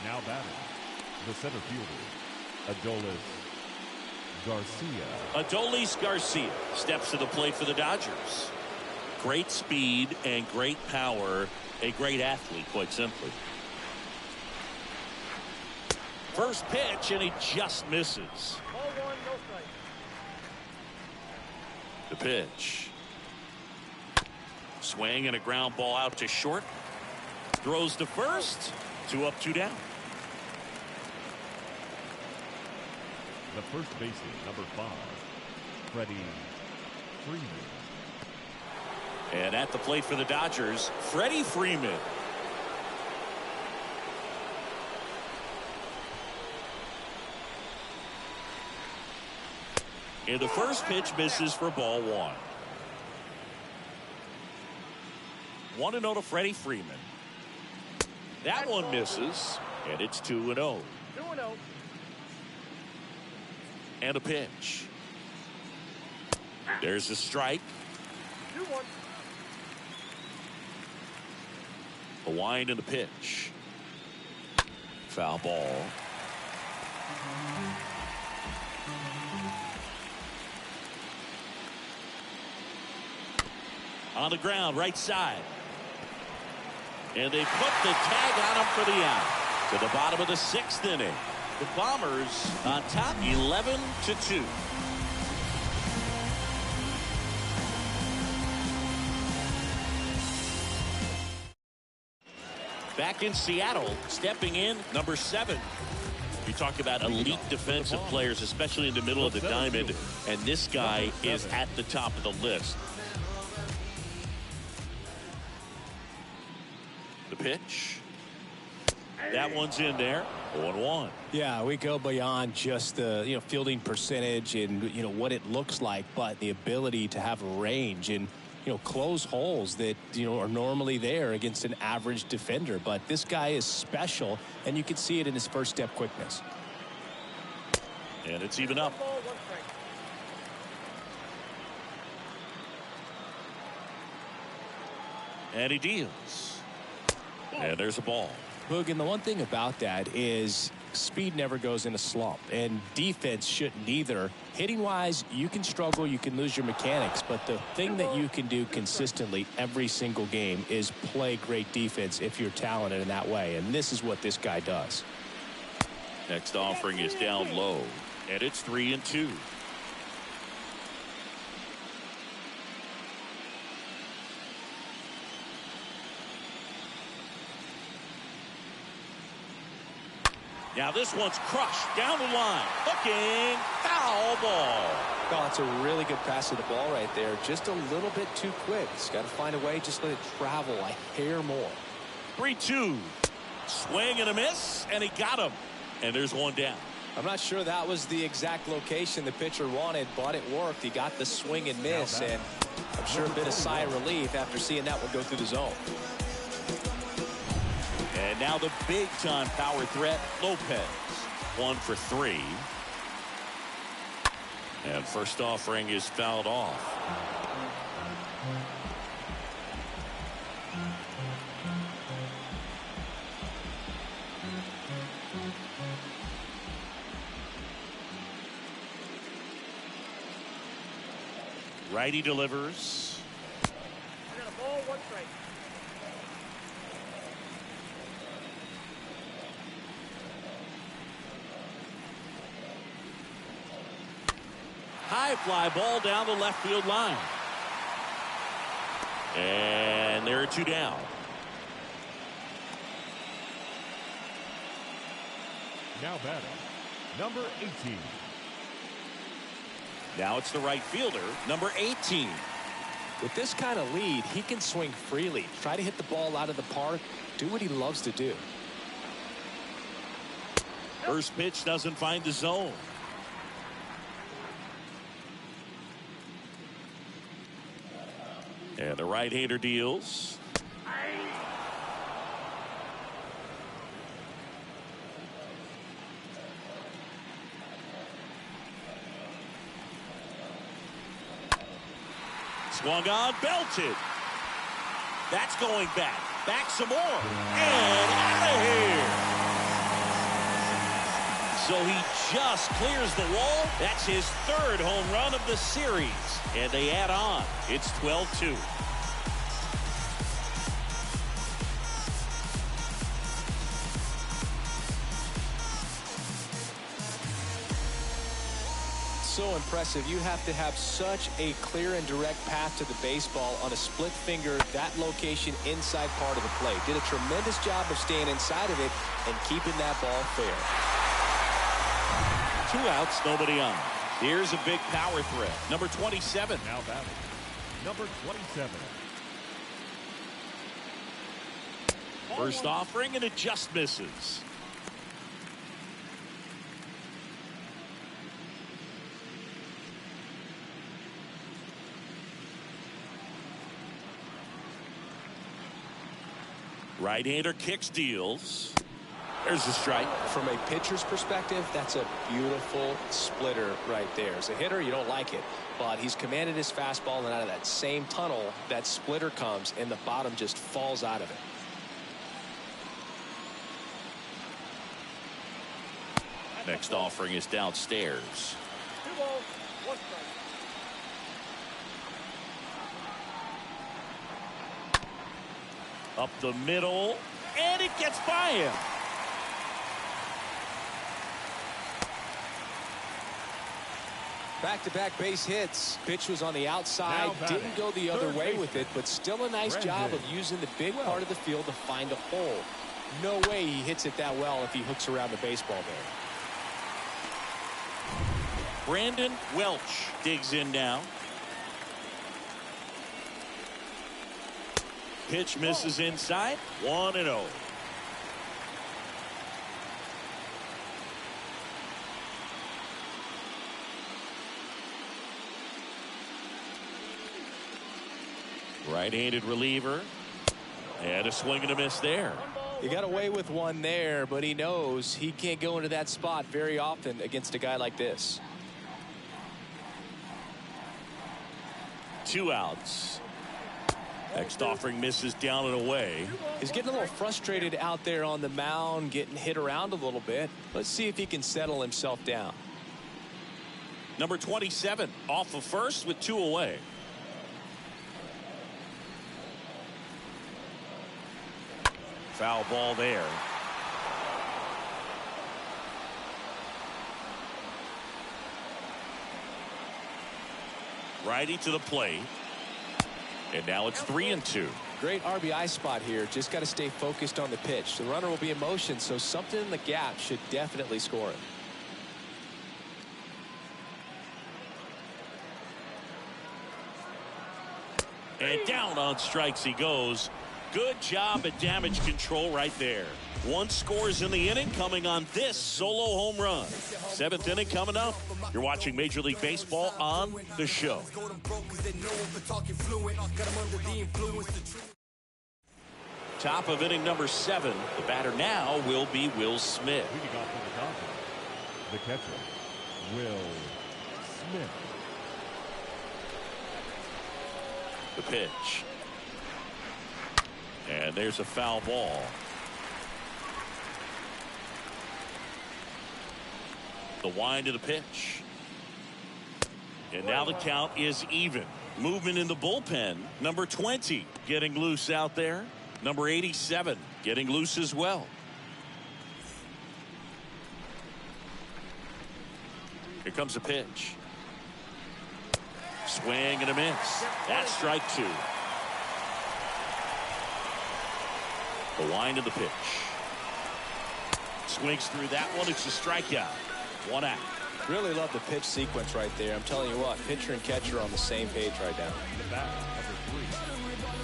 Now batting, the center fielder, Adolis Garcia steps to the plate for the Dodgers. Great speed and great power. A great athlete, quite simply. First pitch, and he just misses. Ball 1, no strike. The pitch. Swing and a ground ball out to short. Throws to first. 2 up, 2 down. The first baseman, number 5, Freddie Freeman. And at the plate for the Dodgers, Freddie Freeman. And the first pitch misses for ball 1. 1-0 to Freddie Freeman. That one misses, and it's 2-0. 2-0. And a pitch. There's a strike. 2-1. A wind and a pitch. Foul ball. On the ground, right side. And they put the tag on him for the out. To the bottom of the 6th inning. The Bombers on top 11-2. Back in Seattle, stepping in, number 7. You talk about elite defensive players, especially in the middle of the diamond, and this guy is at the top of the list. The pitch. That one's in there. 0-1. Yeah, we go beyond just the fielding percentage and what it looks like, but the ability to have range and close holes that are normally there against an average defender. But this guy is special, and you can see it in his first step quickness. And it's even up. Ball 1 strike. And he deals. And there's a ball. Boog, and the one thing about that is speed never goes in a slump, and defense shouldn't either. Hitting wise, you can struggle, you can lose your mechanics, but the thing that you can do consistently every single game is play great defense if you're talented in that way, and this is what this guy does. Next offering is down low, and it's 3-2. Now this one's crushed down the line. Hooking. Foul ball. Oh, it's a really good pass to the ball right there. Just a little bit too quick. He's got to find a way. Just let it travel a hair more. 3-2. Swing and a miss, and he got him. And there's one down. I'm not sure that was the exact location the pitcher wanted, but it worked. He got the swing and miss, and I'm sure a bit of sigh of relief after seeing that one go through the zone. And now the big-time power threat, Lopez. 1 for 3. And first offering is fouled off. Righty delivers. I got a ball 1 strike. High fly ball down the left field line. And there are 2 down. Now batting, number 18. Now it's the right fielder, number 18. With this kind of lead, he can swing freely, try to hit the ball out of the park, do what he loves to do. First pitch doesn't find the zone. And the right-hander deals. Swung on, belted. That's going back. Back some more. And out of here. So he just clears the wall. That's his third home run of the series. And they add on. It's 12-2. So impressive. You have to have such a clear and direct path to the baseball on a split finger, that location inside part of the plate. Did a tremendous job of staying inside of it and keeping that ball fair. 2 outs, nobody on. Here's a big power threat. Number 27. Now batting, number 27. First offering, and it just misses. Right-hander kicks, deals. There's a strike. From a pitcher's perspective, that's a beautiful splitter right there. As a hitter, you don't like it, but he's commanded his fastball, and out of that same tunnel, that splitter comes, and the bottom just falls out of it. Next offering is downstairs. 2 balls, 1 strike. Up the middle, and it gets by him. Back-to-back base hits. Pitch was on the outside, Now didn't go the other way with it, but still a nice job of using the big part of the field to find a hole. No way he hits it that well if he hooks around the baseball there. Brandon Welch digs in now. Pitch misses inside. 1-0. Right-handed reliever. And a swing and a miss there. He got away with one there, but he knows he can't go into that spot very often against a guy like this. 2 outs. Next offering misses down and away. He's getting a little frustrated out there on the mound, getting hit around a little bit. Let's see if he can settle himself down. Number 27 off of first with 2 away. Foul ball there. Righty to the plate. And now it's 3-2. Great RBI spot here. Just got to stay focused on the pitch. The runner will be in motion, so something in the gap should definitely score him. And down on strikes he goes. Good job at damage control right there. 1 scores in the inning, coming on this solo home run. 7th inning coming up. You're watching Major League Baseball on The Show. Top of inning number 7. The batter now will be Will Smith. Leading off for the Dodgers, the catcher, Will Smith. The pitch. And there's a foul ball. The wind of the pitch. And now the count is even. Movement in the bullpen. Number 20 getting loose out there. Number 87 getting loose as well. Here comes a pitch. Swing and a miss. That's strike 2. The wind of the pitch. Swings through that one. It's a strikeout. 1 out. Really love the pitch sequence right there. I'm telling you what, pitcher and catcher are on the same page right now. The batter, number 3,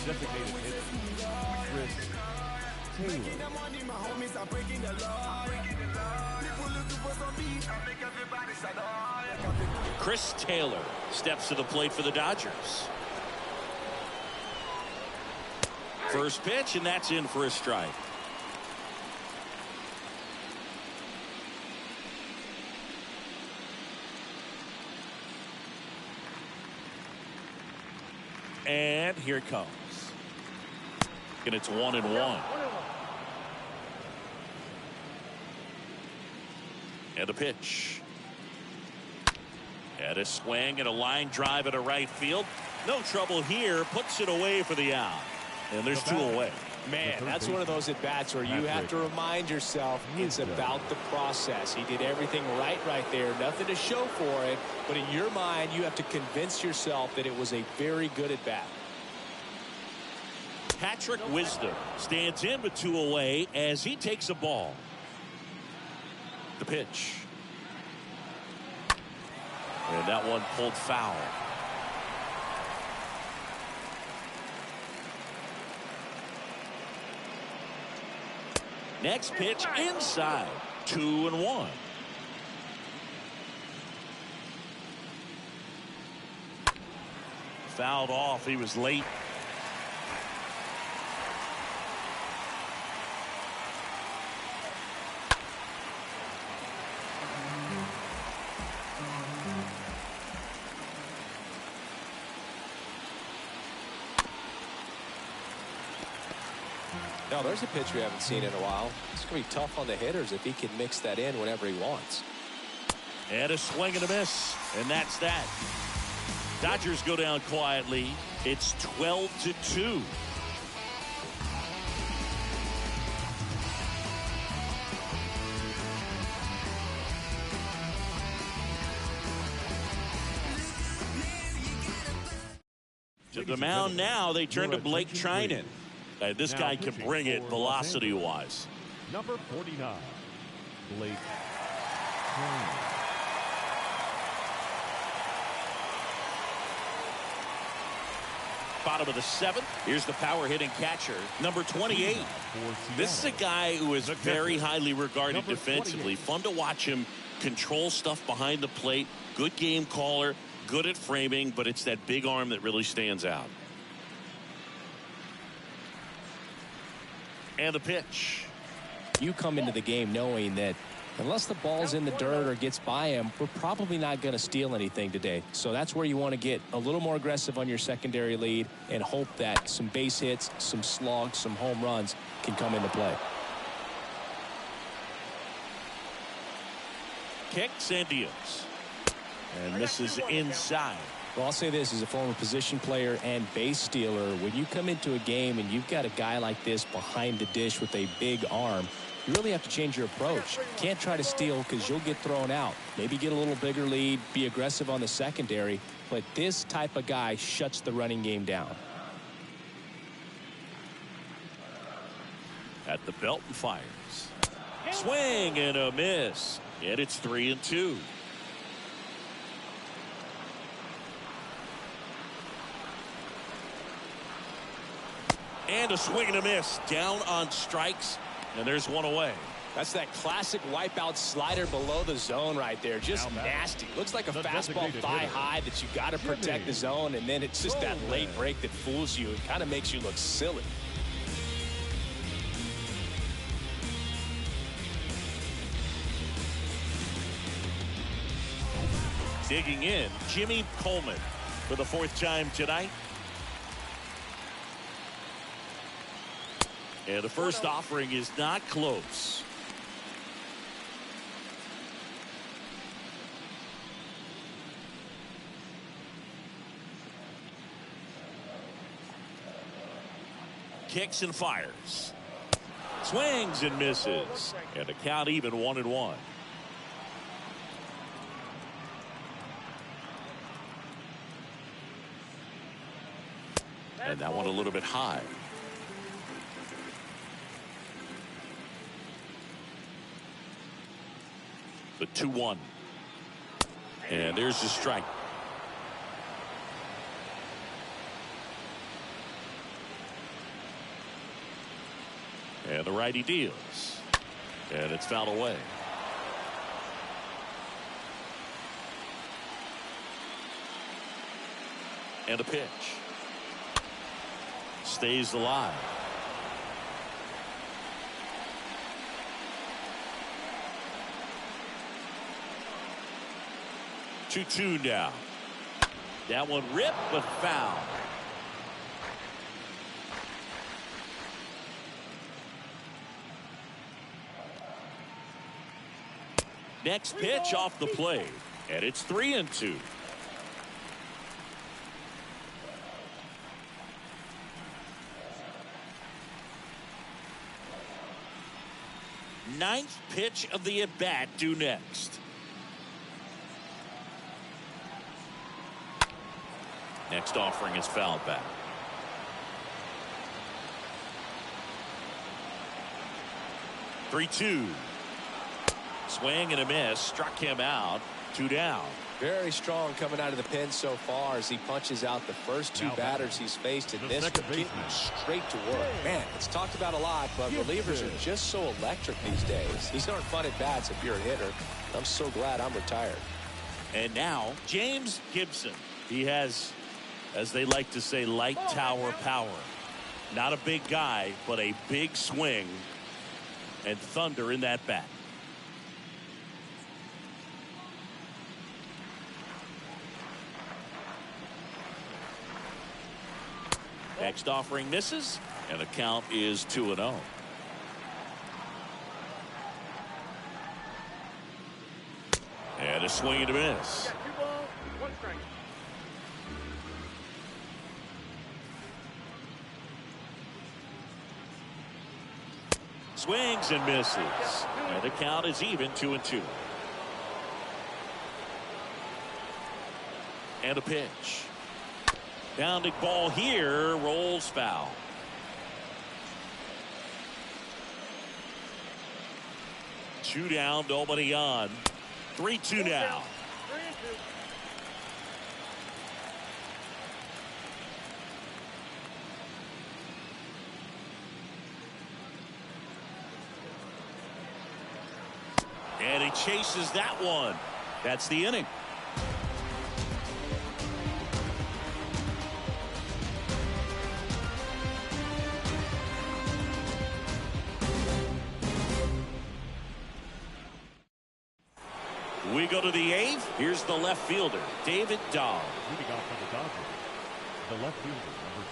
designated hitter, Chris Taylor. Chris Taylor steps to the plate for the Dodgers. First pitch, and that's in for a strike. And here it comes. And it's 1-1. And a pitch. And a swing and a line drive at a right field. No trouble here. Puts it away for the out. And there's 2 away. Man, that's one of those at-bats where you have to remind yourself it's about the process. He did everything right there. Nothing to show for it. But in your mind, you have to convince yourself that it was a very good at-bat. Patrick Wisdom stands in with 2 away as he takes a ball. The pitch. And that one pulled foul. Next pitch inside. 2-1. Fouled off. He was late. No, there's a pitch we haven't seen in a while. It's going to be tough on the hitters if he can mix that in whenever he wants. And a swing and a miss. And that's that. Dodgers go down quietly. It's 12-2. To the mound now, they turn to Blake Trinan. This guy can bring it velocity-wise. Number 49, Blake Trinan. Bottom of the 7th. Here's the power hitting catcher, number 28. This is a guy who is very highly regarded defensively. Fun to watch him control stuff behind the plate. Good game caller, good at framing, but it's that big arm that really stands out. And the pitch. You come into the game knowing that unless the ball's in the dirt or gets by him, we're probably not going to steal anything today. So that's where you want to get a little more aggressive on your secondary lead and hope that some base hits, some slugs, some home runs can come into play. Kicks and deals. And this is inside. Well, I'll say this as a former position player and base stealer. When you come into a game and you've got a guy like this behind the dish with a big arm, you really have to change your approach. Can't try to steal because you'll get thrown out. Maybe get a little bigger lead, be aggressive on the secondary. But this type of guy shuts the running game down. At the belt and fires. Swing and a miss. And it's 3-2. And a swing and a miss. Down on strikes. And there's 1 away. That's that classic wipeout slider below the zone right there. Just nasty. Looks like a fastball thigh high that you got to protect the zone. And then it's just that late break that fools you. It kind of makes you look silly. Digging in, Jimmy Coleman for the 4th time tonight. And the first offering is not close. Kicks and fires. Swings and misses. And a count even 1-1. And that one a little bit high. The 2-1. And there's the strike. And the righty deals. And it's fouled away. And a pitch. Stays alive. Two now. That one ripped but foul. Next pitch off the plate, and it's 3-2. Ninth pitch of the at-bat due next. Next offering is fouled back. Three-two. Swing and a miss. Struck him out. 2 down. Very strong coming out of the pen so far as he punches out the first two batters he's faced in this one, getting straight to work. Man, it's talked about a lot, but relievers are just so electric these days. These aren't fun at bats if you're a hitter. I'm so glad I'm retired. And now James Gibson. He has, as they like to say, light tower power. Not a big guy, but a big swing and thunder in that bat. Next offering misses, and the count is 2-0. And a swing and a miss. 2 balls, 1 strike. Swings and misses. And the count is even, 2-2. And a pitch. Bounding ball here, rolls foul. Two down, nobody on. 3-2 now. 3-2. And he chases that one. That's the inning. We go to the 8th. Here's the left fielder, David Dahl. Leading off for the Dodgers, the left fielder, number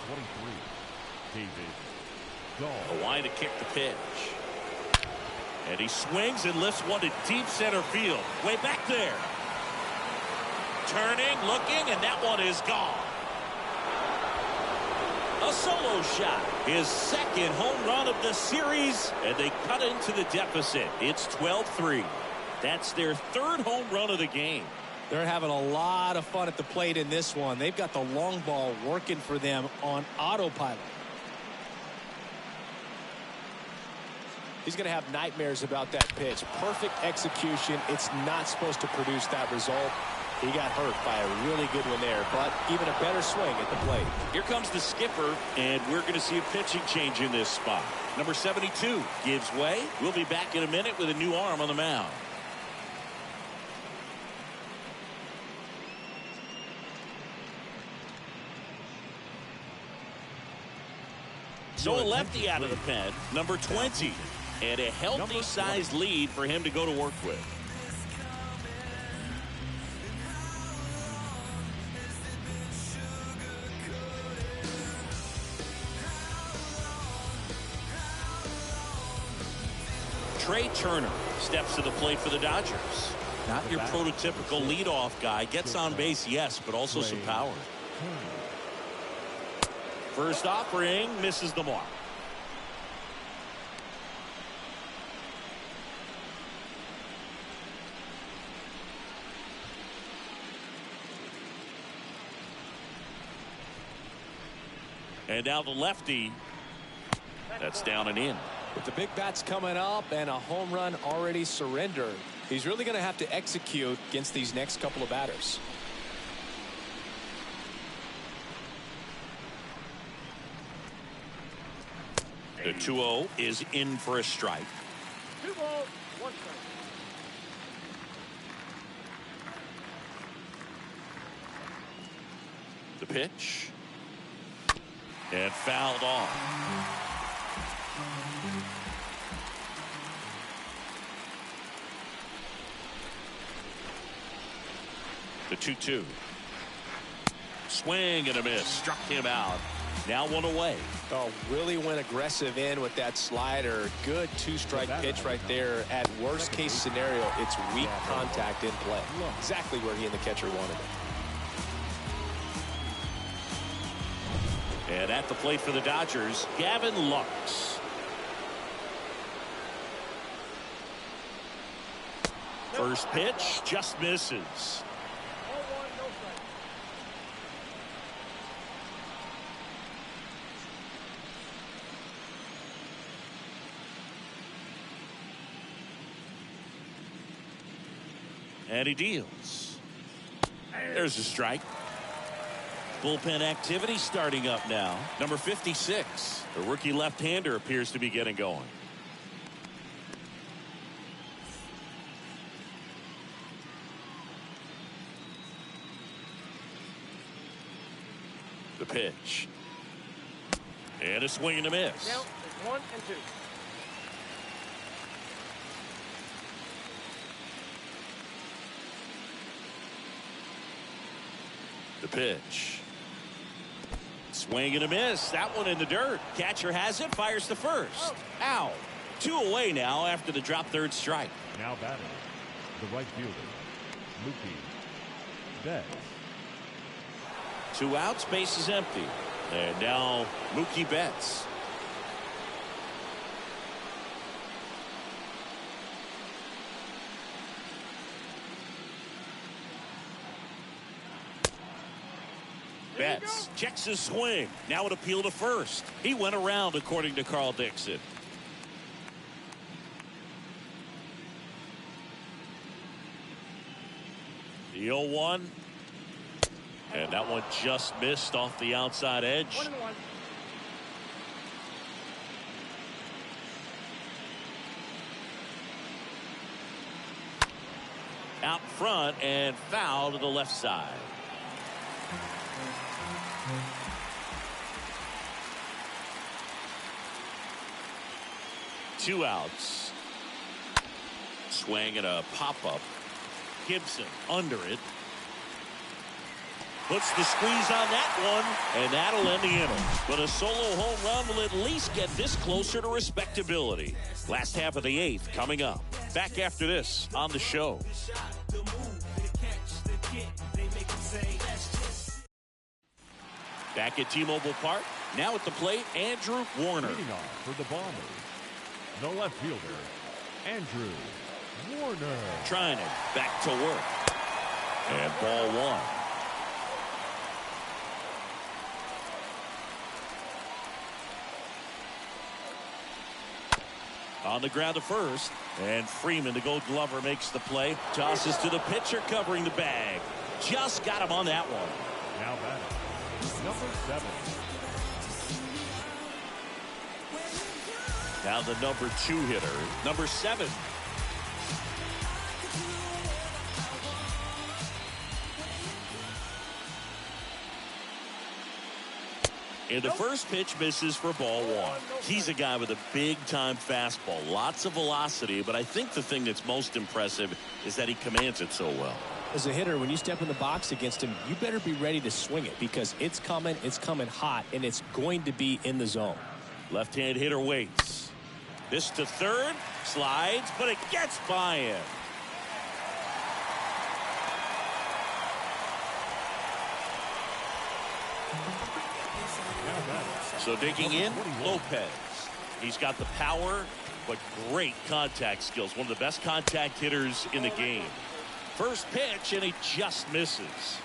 23, David Dahl. A line to kick the pitch. And he swings and lifts one to deep center field. Way back there. Turning, looking, and that one is gone. A solo shot. His second home run of the series, and they cut into the deficit. It's 12-3. That's their third home run of the game. They're having a lot of fun at the plate in this one. They've got the long ball working for them on autopilot. He's going to have nightmares about that pitch. Perfect execution. It's not supposed to produce that result. He got hurt by a really good one there, but even a better swing at the plate. Here comes the skipper, and we're going to see a pitching change in this spot. Number 72 gives way. We'll be back in a minute with a new arm on the mound. So a lefty out of the pen, number 20, and a healthy sized lead for him to go to work with. Trey Turner steps to the plate for the Dodgers. Not your prototypical leadoff guy. Gets on base, yes, but also some power. First offering misses the mark. And now the lefty. That's down and in. With the big bats coming up and a home run already surrendered, he's really going to have to execute against these next couple of batters. The 2-0 is in for a strike. 2 balls, 1 strike. The pitch. And fouled off. The 2-2. Swing and a miss. Struck him out. Now 1 away. Oh, really went aggressive in with that slider. Good 2-strike pitch right there. At worst case scenario, it's weak contact in play. Exactly where he and the catcher wanted it. And at the plate for the Dodgers, Gavin Lux. First pitch just misses. 0-1, no strike. And he deals. There's a strike. Bullpen activity starting up now. Number 56. The rookie left-hander appears to be getting going. The pitch. And a swing and a miss. Count is 1 and 2. The pitch. Swing and a miss. That one in the dirt. Catcher has it. Fires the first. Out. 2 away now after the drop third strike. Now batting, the right fielder, Mookie Betts. 2 outs. Base is empty. And now Mookie Betts. Betts checks his swing. Now an appeal to first. He went around, according to Carl Dixon. The 0-1. And that one just missed off the outside edge. 1 and 1. Out front and foul to the left side. Two outs. Swing and a pop-up. Gibson under it. Puts the squeeze on that one, and that'll end the inning. But a solo home run will at least get this closer to respectability. Last half of the 8th coming up. Back after this on the show. Back at T-Mobile Park. Now at the plate, Andrew Warner. Leading off for the Bombers, the left fielder, Andrew Warner. Trying it back to work. And ball 1. On the ground to first. And Freeman, the Gold Glover, makes the play. Tosses to the pitcher covering the bag. Just got him on that one. Now batting, number 7. Now the number 2 hitter, number 7. And the first pitch misses for ball 1. He's a guy with a big-time fastball, lots of velocity, but I think the thing that's most impressive is that he commands it so well. As a hitter, when you step in the box against him, you better be ready to swing it because it's coming hot, and it's going to be in the zone. Left-hand hitter waits. This to third, slides, but it gets by him. So digging in, Lopez. He's got the power, but great contact skills. One of the best contact hitters in the game. First pitch, and he just misses.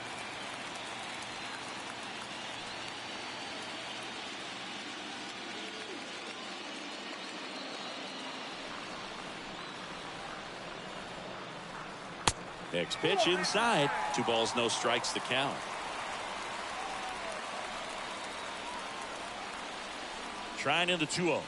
Next pitch inside. 2 balls, no strikes to count. Trying in the 2-0.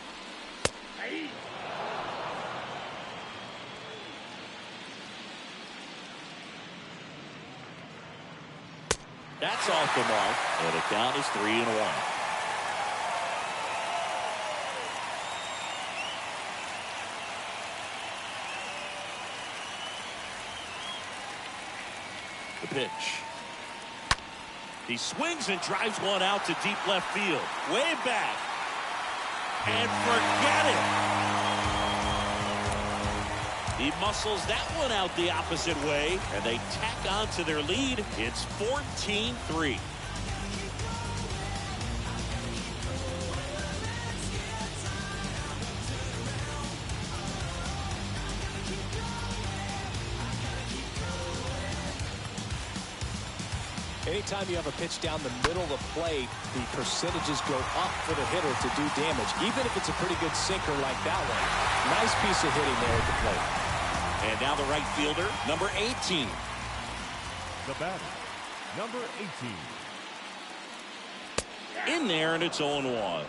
That's off the mark, and the count is 3-1. The pitch. He swings and drives one out to deep left field. Way back. And forget it. He muscles that one out the opposite way, and they tack on to their lead. It's 14-3. Anytime you have a pitch down the middle of the plate, the percentages go up for the hitter to do damage, even if it's a pretty good sinker like that one. Nice piece of hitting there at the plate. And now the right fielder, number 18. The batter, number 18. In there, and it's 0-1.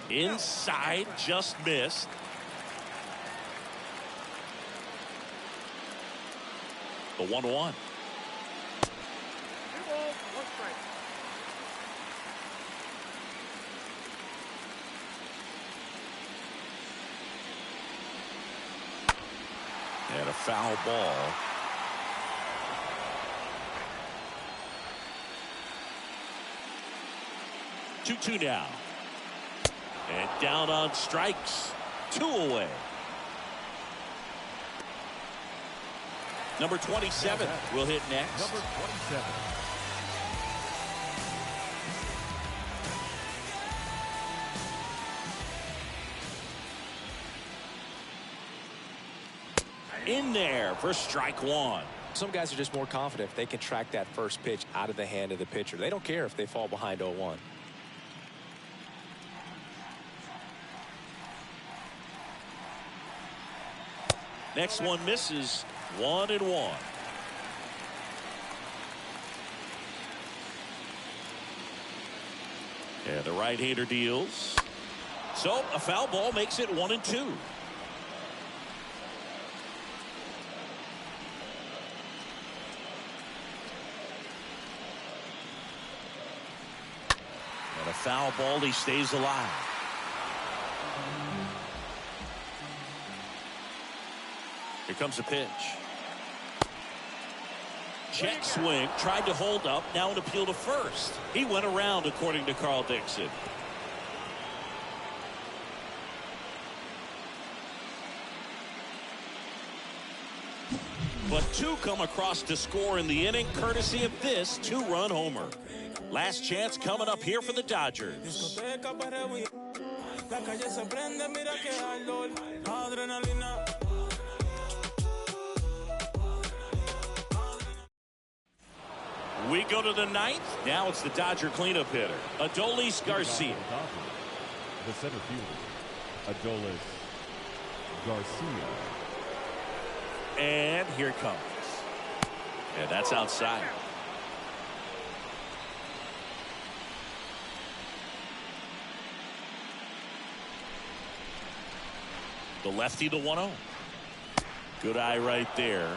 Inside, just missed. The 1-1. 2 balls, 1 strike. And a foul ball. Two now. And down on strikes. 2 away. Number 27 will hit next. Number 27. In there for strike 1. Some guys are just more confident if they can track that first pitch out of the hand of the pitcher. They don't care if they fall behind 0-1. Next one misses. 1-1. And the right-hander deals. So a foul ball makes it 1-2. And a foul ball, he stays alive. Here comes a pitch. Check swing, tried to hold up, now an appeal to first. He went around, according to Carl Dixon. But 2 come across to score in the inning, courtesy of this 2-run homer. Last chance coming up here for the Dodgers. We go to the 9th. Now it's the Dodger cleanup hitter, Adolis Garcia. The center fielder, Adolis Garcia. And here it comes. And that's outside. The lefty, the 1-0. Good eye right there.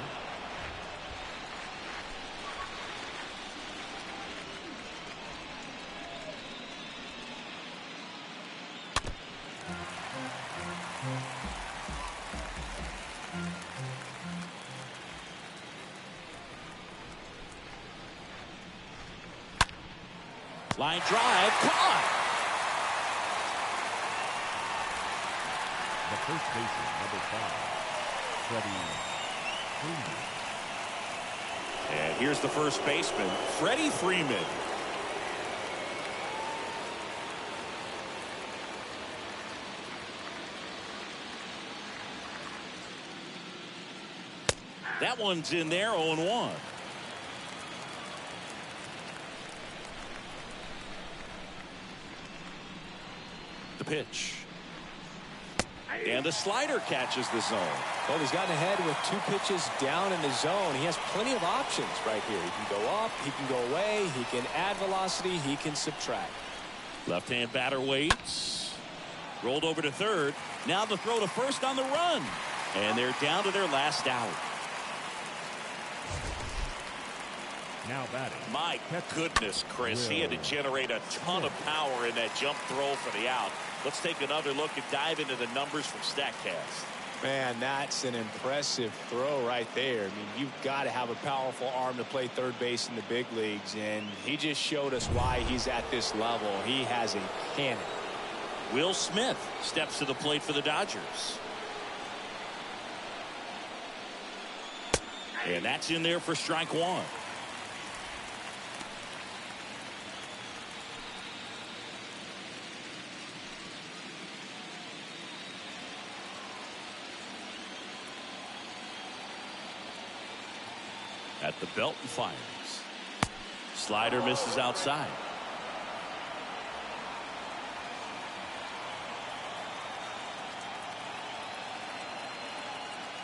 Line drive, caught. The first baseman, number 5, Freddie Freeman. And here's the first baseman, Freddie Freeman. That one's in there, 0-1. The pitch. And the slider catches the zone. Well, he's gotten ahead with 2 pitches down in the zone. He has plenty of options right here. He can go up, he can go away, he can add velocity, he can subtract. Left-hand batter waits. Rolled over to third. Now the throw to first on the run. And they're down to their last out. Now batting. My goodness, Chris. He had to generate a ton of power in that jump throw for the out. Let's take another look and dive into the numbers from StatCast. Man, that's an impressive throw right there. I mean, you've got to have a powerful arm to play third base in the big leagues, and he just showed us why he's at this level. He has a cannon. Will Smith steps to the plate for the Dodgers. And that's in there for strike 1. At the belt and fires. Slider misses outside.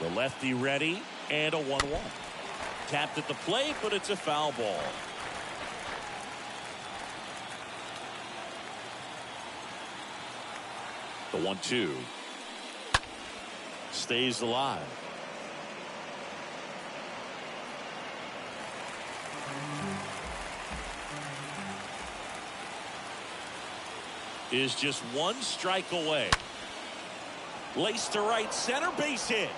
The lefty ready and a 1-1. Tapped at the plate, but it's a foul ball. The 1-2 stays alive. Is just 1 strike away. Laced to right center, base hit.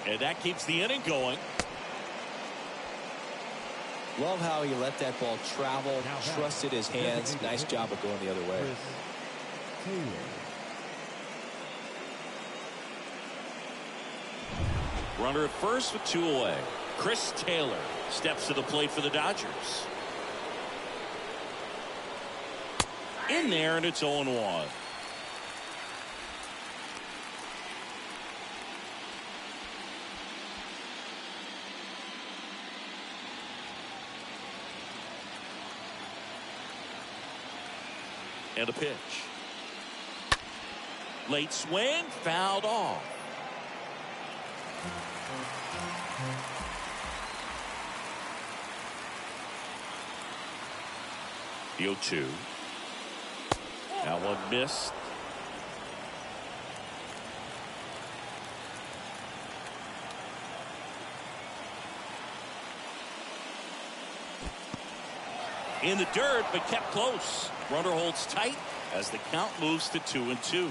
And that keeps the inning going. Love how he let that ball travel, trusted his hands. Nice job of going the other way. Runner at first with 2 away. Chris Taylor steps to the plate for the Dodgers. In there, and it's 0-1. And a pitch. Late swing, fouled off. The 0-2. That one missed. In the dirt, but kept close. Runner holds tight as the count moves to 2-2.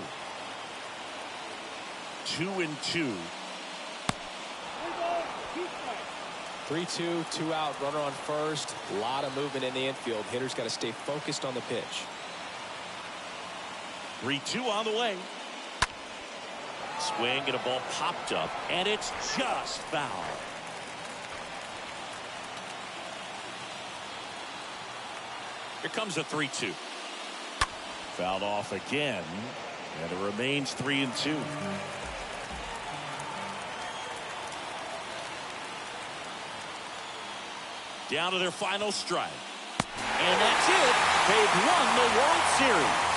2-2. 3-2, 2 out, runner on first. A lot of movement in the infield. Hitter's got to stay focused on the pitch. 3-2 on the way. Swing and a ball popped up, and it's just foul. Here comes a 3-2. Fouled off again, and it remains 3-2. Down to their final strike. And that's it. They've won the World Series.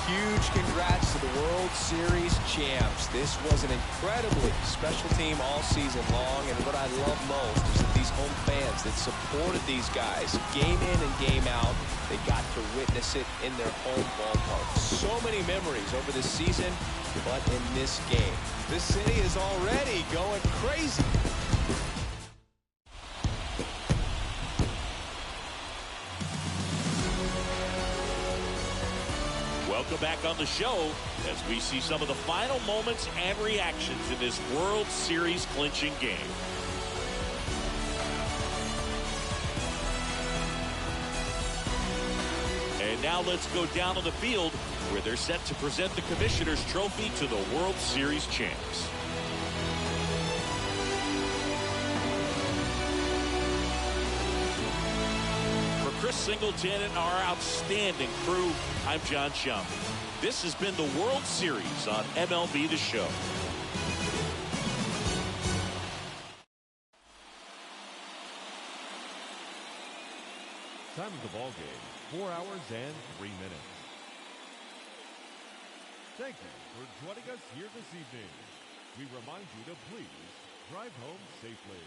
Huge congrats to the World Series champs. This was an incredibly special team all season long, and what I love most is that these home fans that supported these guys game in and game out, they got to witness it in their home ballpark. So many memories over this season, but in this game, this city is already going crazy. Welcome back on the show as we see some of the final moments and reactions in this World Series clinching game. And now let's go down on the field where they're set to present the Commissioner's Trophy to the World Series champs. Chris Singleton and our outstanding crew, I'm John Sciambi. This has been the World Series on MLB The Show. Time of the ball game, 4 hours and 3 minutes. Thank you for joining us here this evening. We remind you to please drive home safely.